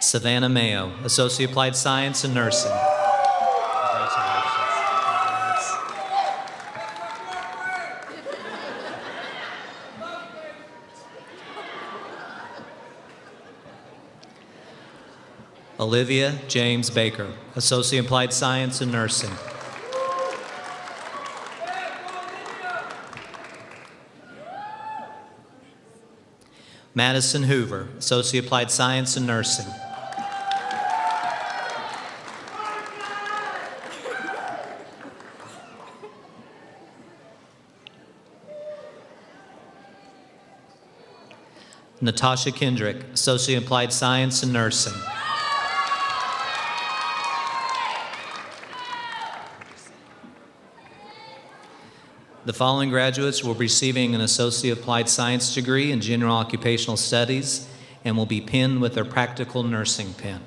Savannah Mayo, Associate Applied Science and Nursing. Olivia James Baker, Associate Applied Science and Nursing. Madison Hoover, Associate Applied Science and Nursing. Natasha Kendrick, Associate Applied Science and Nursing. The following graduates will be receiving an Associate Applied Science degree in General Occupational Studies and will be penned with their practical nursing pen.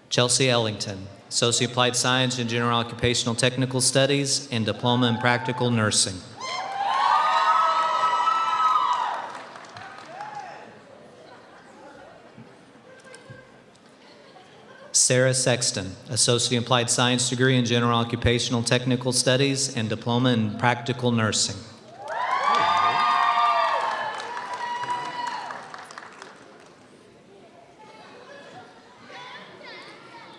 Chelsea Ellington, Associate Applied Science in General Occupational Technical Studies and Diploma in Practical Nursing. Sarah Sexton, Associate Applied Science degree in General Occupational Technical Studies and Diploma in Practical Nursing.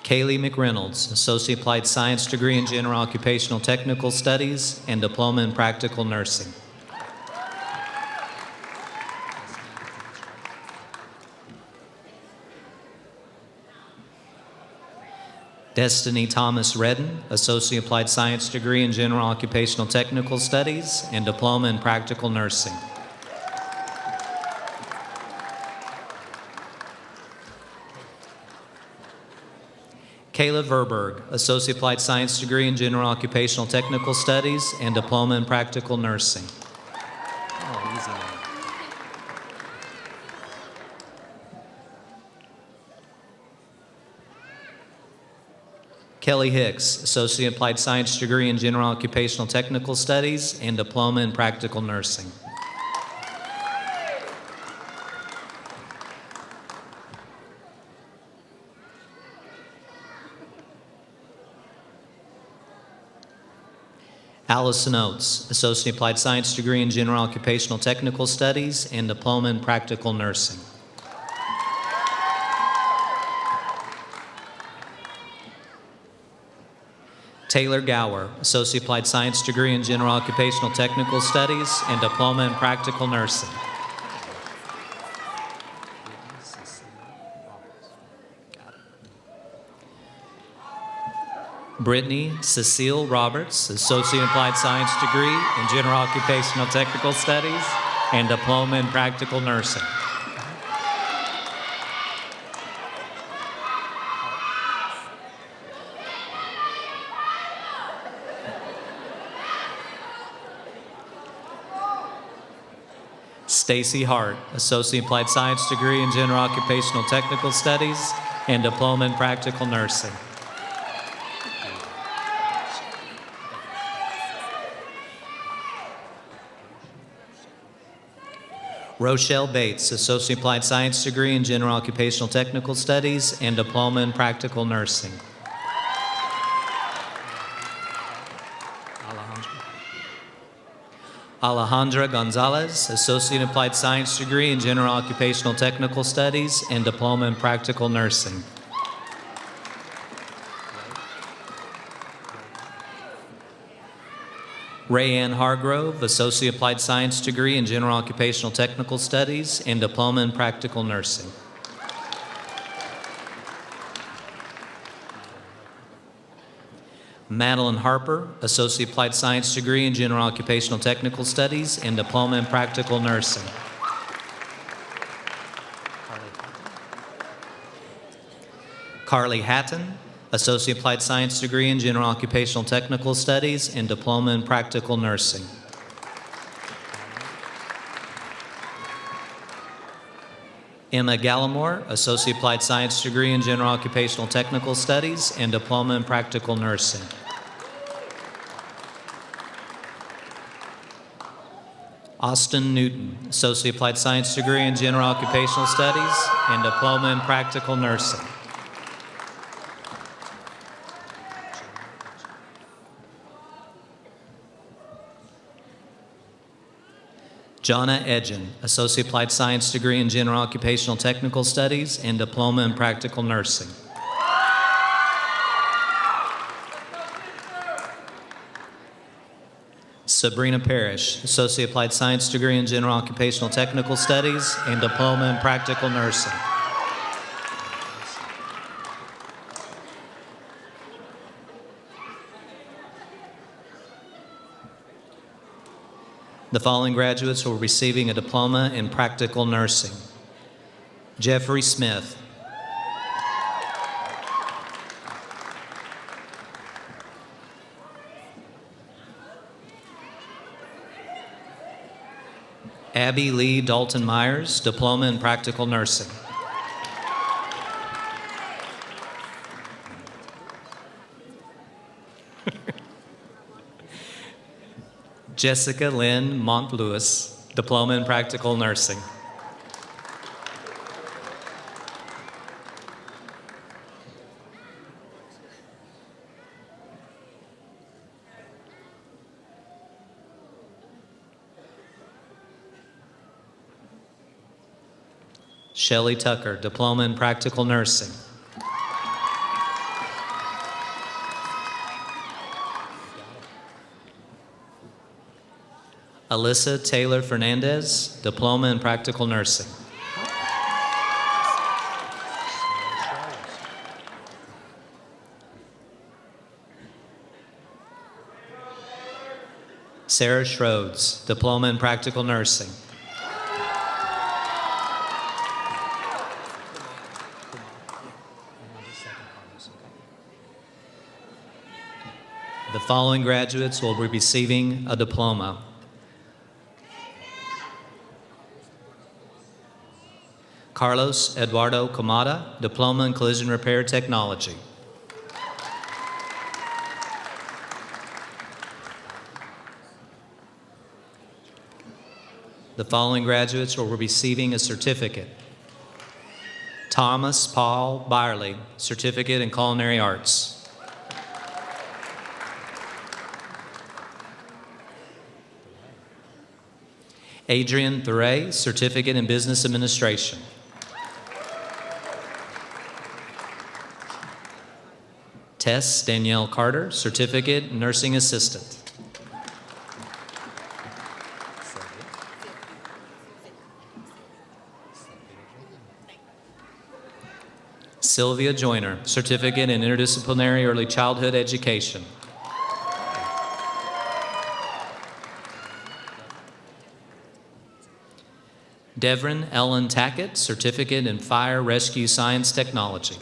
Kaylee McReynolds, Associate Applied Science degree in General Occupational Technical Studies and Diploma in Practical Nursing. Destiny Thomas Redden, Associate Applied Science degree in General Occupational Technical Studies and Diploma in Practical Nursing. Kayla Verberg, Associate Applied Science degree in General Occupational Technical Studies and Diploma in Practical Nursing. Oh, easy one. Kelly Hicks, Associate Applied Science degree in General Occupational Technical Studies and Diploma in Practical Nursing. Allison Oates, Associate Applied Science degree in General Occupational Technical Studies and Diploma in Practical Nursing. Taylor Gower, Associate Applied Science degree in General Occupational Technical Studies and Diploma in Practical Nursing. Brittany Cecile Roberts, Associate Applied Science degree in General Occupational Technical Studies and Diploma in Practical Nursing. Stacy Hart, Associate Applied Science degree in General Occupational Technical Studies and Diploma in Practical Nursing. Rochelle Bates, Associate Applied Science degree in General Occupational Technical Studies and Diploma in Practical Nursing. Alejandra Gonzalez, Associate Applied Science degree in General Occupational Technical Studies and Diploma in Practical Nursing. Rayanne Hargrove, Associate Applied Science degree in General Occupational Technical Studies and Diploma in Practical Nursing. Madeline Harper, Associate Applied Science degree in General Occupational Technical Studies and Diploma in Practical Nursing. Carly Hatton, Associate Applied Science degree in General Occupational Technical Studies and Diploma in Practical Nursing. Emma Gallimore, Associate Applied Science degree in General Occupational Technical Studies and Diploma in Practical Nursing. Austin Newton, Associate Applied Science degree in General Occupational Studies and Diploma in Practical Nursing. Jonna Edgen, Associate Applied Science degree in General Occupational Technical Studies and Diploma in Practical Nursing. Sabrina Parrish, Associate Applied Science degree in General Occupational Technical Studies and Diploma in Practical Nursing. The following graduates are receiving a diploma in practical nursing. Jeffrey Smith. Abby Lee Dalton Myers, diploma in practical nursing. Jessica Lynn Montlewis, diploma in practical nursing. Shelley Tucker, Diploma in Practical Nursing. Alyssa Taylor Fernandez, Diploma in Practical Nursing. Sarah Schroeds, Diploma in Practical Nursing. The following graduates will be receiving a diploma. Carlos Eduardo Camada, Diploma in Collision Repair Technology. The following graduates will be receiving a certificate. Thomas Paul Byerly, Certificate in Culinary Arts. Adrian Thuray, Certificate in Business Administration. Tess Danielle Carter, Certificate in Nursing Assistant. Sylvia Joyner, Certificate in Interdisciplinary Early Childhood Education. Devrin Ellen Tackett, Certificate in Fire Rescue Science Technology.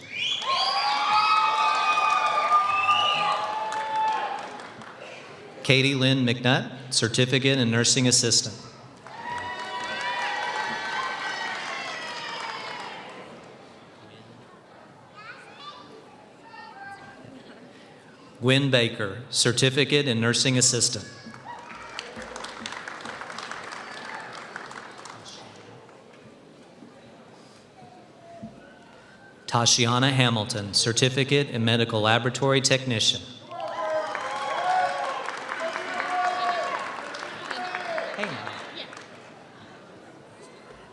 Katie Lynn McNutt, Certificate in Nursing Assistant. Gwen Baker, Certificate in Nursing Assistant. Tashiana Hamilton, Certificate in Medical Laboratory Technician.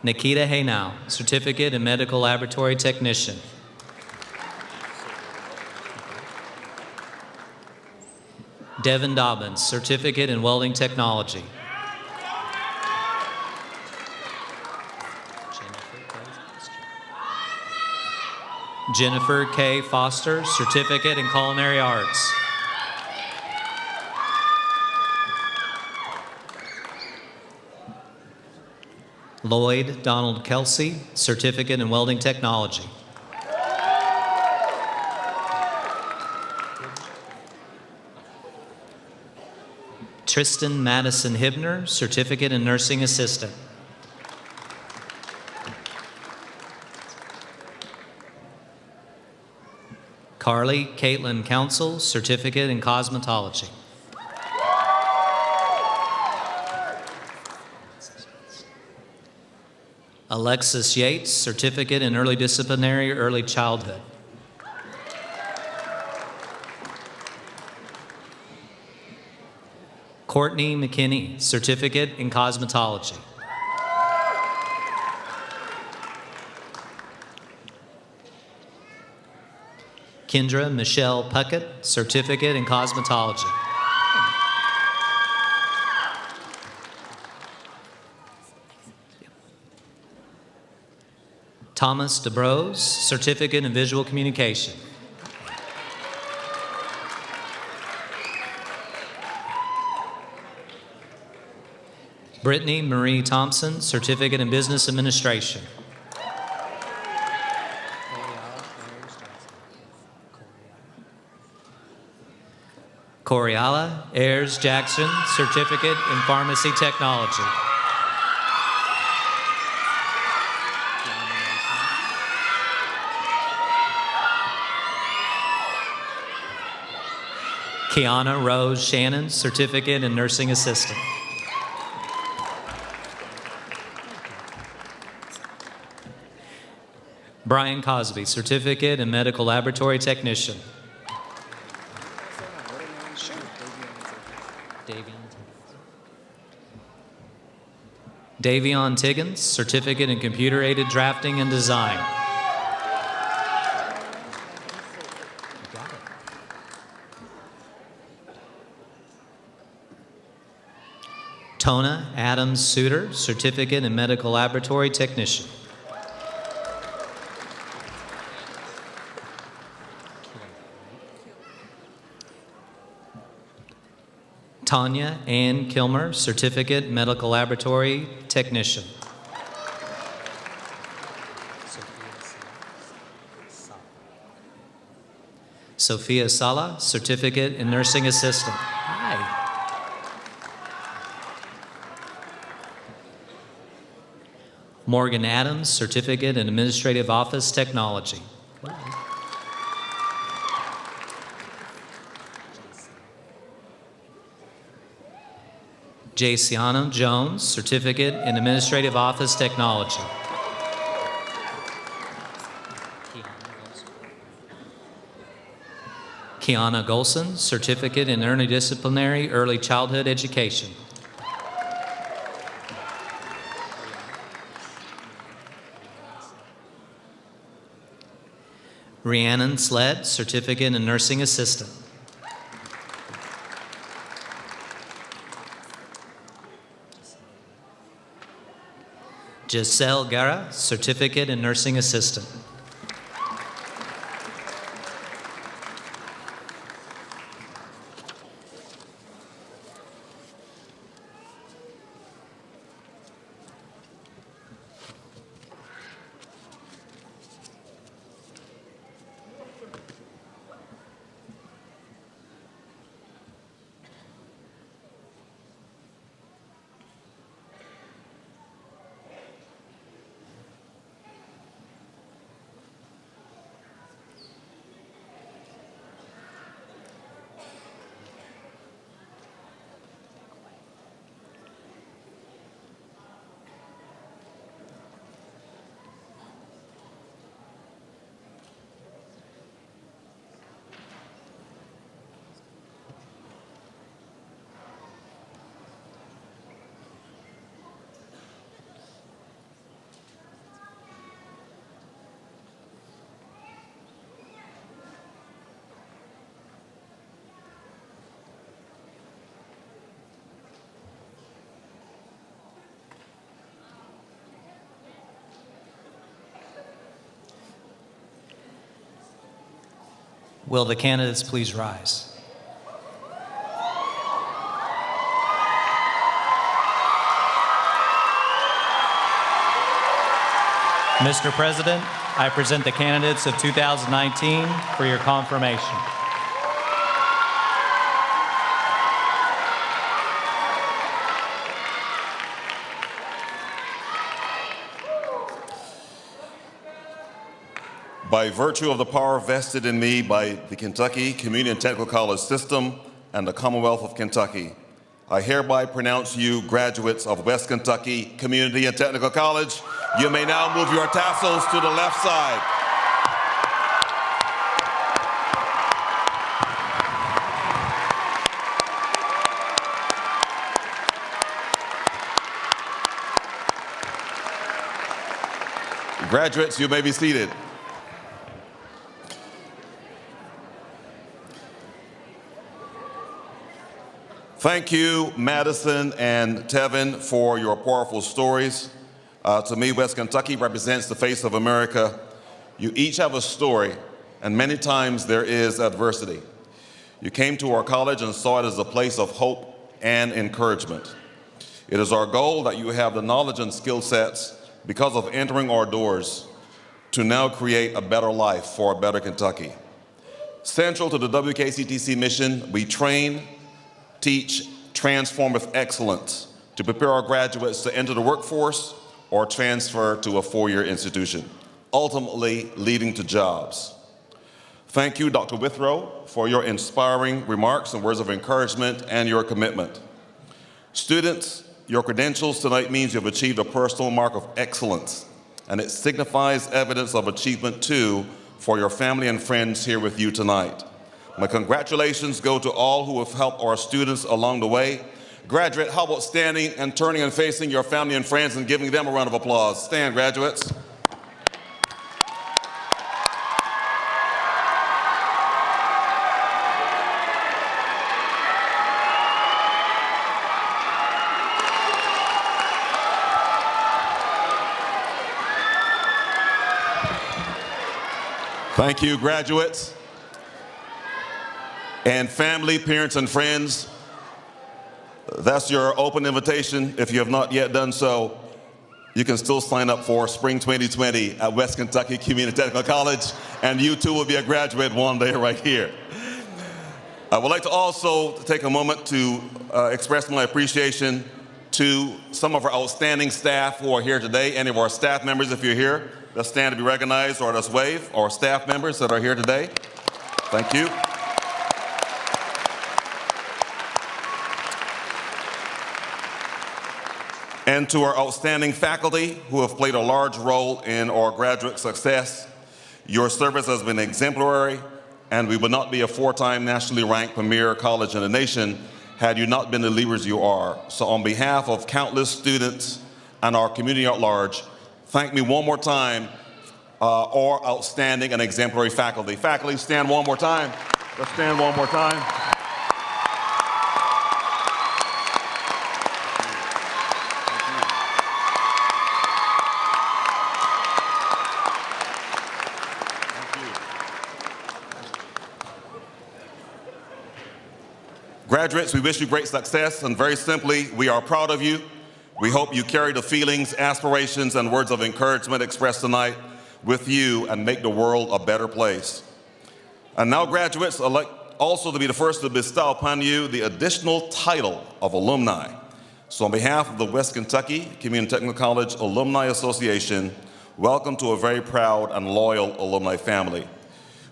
Nikita Haynow, Certificate in Medical Laboratory Technician. Devin Dobbins, Certificate in Welding Technology. Jennifer K. Foster, Certificate in Culinary Arts. Lloyd Donald Kelsey, Certificate in Welding Technology. Tristan Madison Hibner, Certificate in Nursing Assistant. Carly Caitlin Council, Certificate in Cosmetology. Alexis Yates, Certificate in Early Disciplinary Early Childhood. Courtney McKinney, Certificate in Cosmetology. Kendra Michelle Puckett, Certificate in Cosmetology. Thomas DeBrose, Certificate in Visual Communication. Brittany Marie Thompson, Certificate in Business Administration. Coriala Ayers Jackson, Certificate in Pharmacy Technology. Kiana Rose Shannon, Certificate in Nursing Assistant. Brian Cosby, Certificate in Medical Laboratory Technician. Davion Tiggins, Certificate in Computer-Aided Drafting and Design. Tona Adams Suter, Certificate in Medical Laboratory Technician. Tanya Ann Kilmer, Certificate Medical Laboratory Technician. Sophia Sala, Certificate in Nursing Assistant. Hi. Morgan Adams, Certificate in Administrative Office Technology. Jayciana Jones, Certificate in Administrative Office Technology. Kiana Golson, Certificate in Interdisciplinary Early Childhood Education. Rhiannon Sled, Certificate in Nursing Assistant. Giselle Guerra, Certificate in Nursing Assistant. Will the candidates please rise? Mr. President, I present the candidates of 2019 for your confirmation. By virtue of the power vested in me by the Kentucky Community and Technical College System and the Commonwealth of Kentucky, I hereby pronounce you graduates of West Kentucky Community and Technical College. You may now move your tassels to the left side. Graduates, you may be seated. Thank you, Madison and Tevin, for your powerful stories. To me, West Kentucky represents the face of America. You each have a story, and many times there is adversity. You came to our college and saw it as a place of hope and encouragement. It is our goal that you have the knowledge and skill sets because of entering our doors to now create a better life for a better Kentucky. Central to the WKCTC mission, we train, teach, transform with excellence to prepare our graduates to enter the workforce or transfer to a four-year institution, ultimately leading to jobs. Thank you, Dr. Withrow, for your inspiring remarks and words of encouragement and your commitment. Students, your credentials tonight means you've achieved a personal mark of excellence, and it signifies evidence of achievement too for your family and friends here with you tonight. My congratulations go to all who have helped our students along the way. Graduate, how about standing and turning and facing your family and friends and giving them a round of applause? Stand, graduates. Thank you, graduates. And family, parents, and friends, that's your open invitation. If you have not yet done so, you can still sign up for Spring 2020 at West Kentucky Community Technical College, and you too will be a graduate one day right here. I would like to also take a moment to express my appreciation to some of our outstanding staff who are here today. Any of our staff members, if you're here, let's stand to be recognized, or let's wave. Our staff members that are here today, thank you. And to our outstanding faculty who have played a large role in our graduate success. Your service has been exemplary, and we would not be a 4-time nationally ranked premier college in the nation had you not been the leaders you are. So on behalf of countless students and our community at large, thank me one more time, our outstanding and exemplary faculty. Faculty, stand one more time. Let's stand one more time. Graduates, we wish you great success, and very simply, we are proud of you. We hope you carry the feelings, aspirations, and words of encouragement expressed tonight with you and make the world a better place. And now, graduates, I'd like also to be the first to bestow upon you the additional title of alumni. So on behalf of the West Kentucky Community Technical College Alumni Association, welcome to a very proud and loyal alumni family.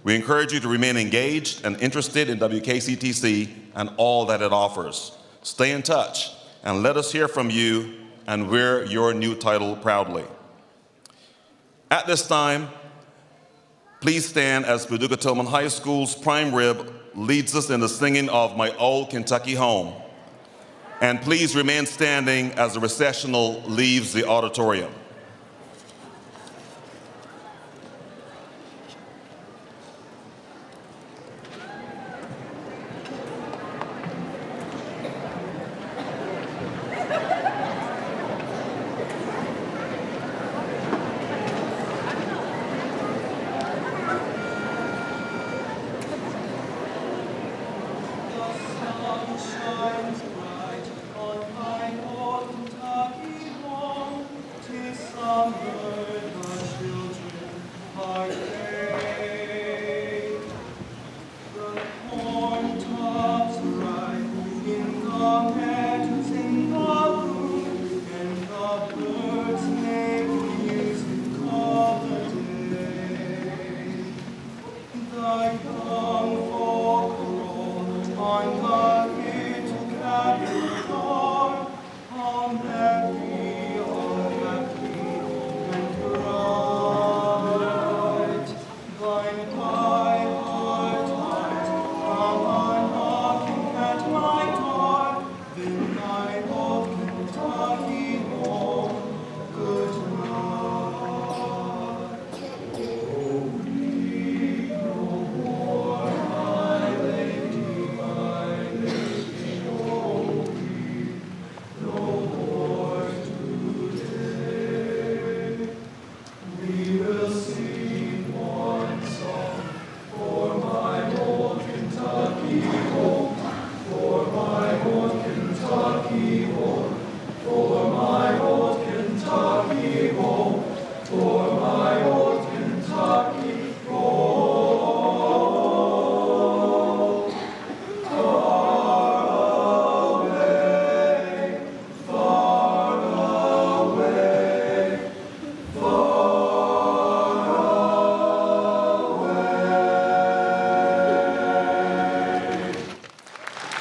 We encourage you to remain engaged and interested in WKCTC and all that it offers. Stay in touch and let us hear from you and wear your new title proudly. At this time, please stand as Paducah-Tillman High School's prime rib leads us in the singing of My Old Kentucky Home. And please remain standing as the recessional leaves the auditorium.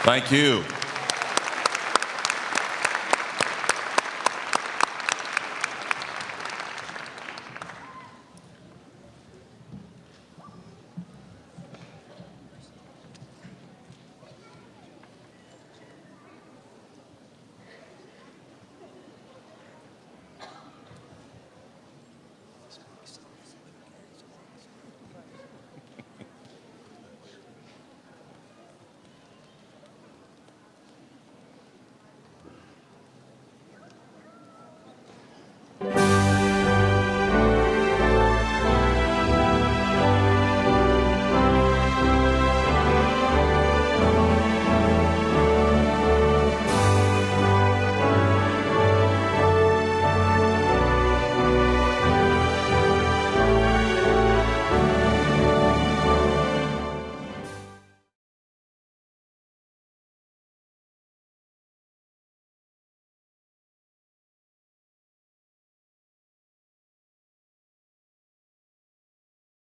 Thank you.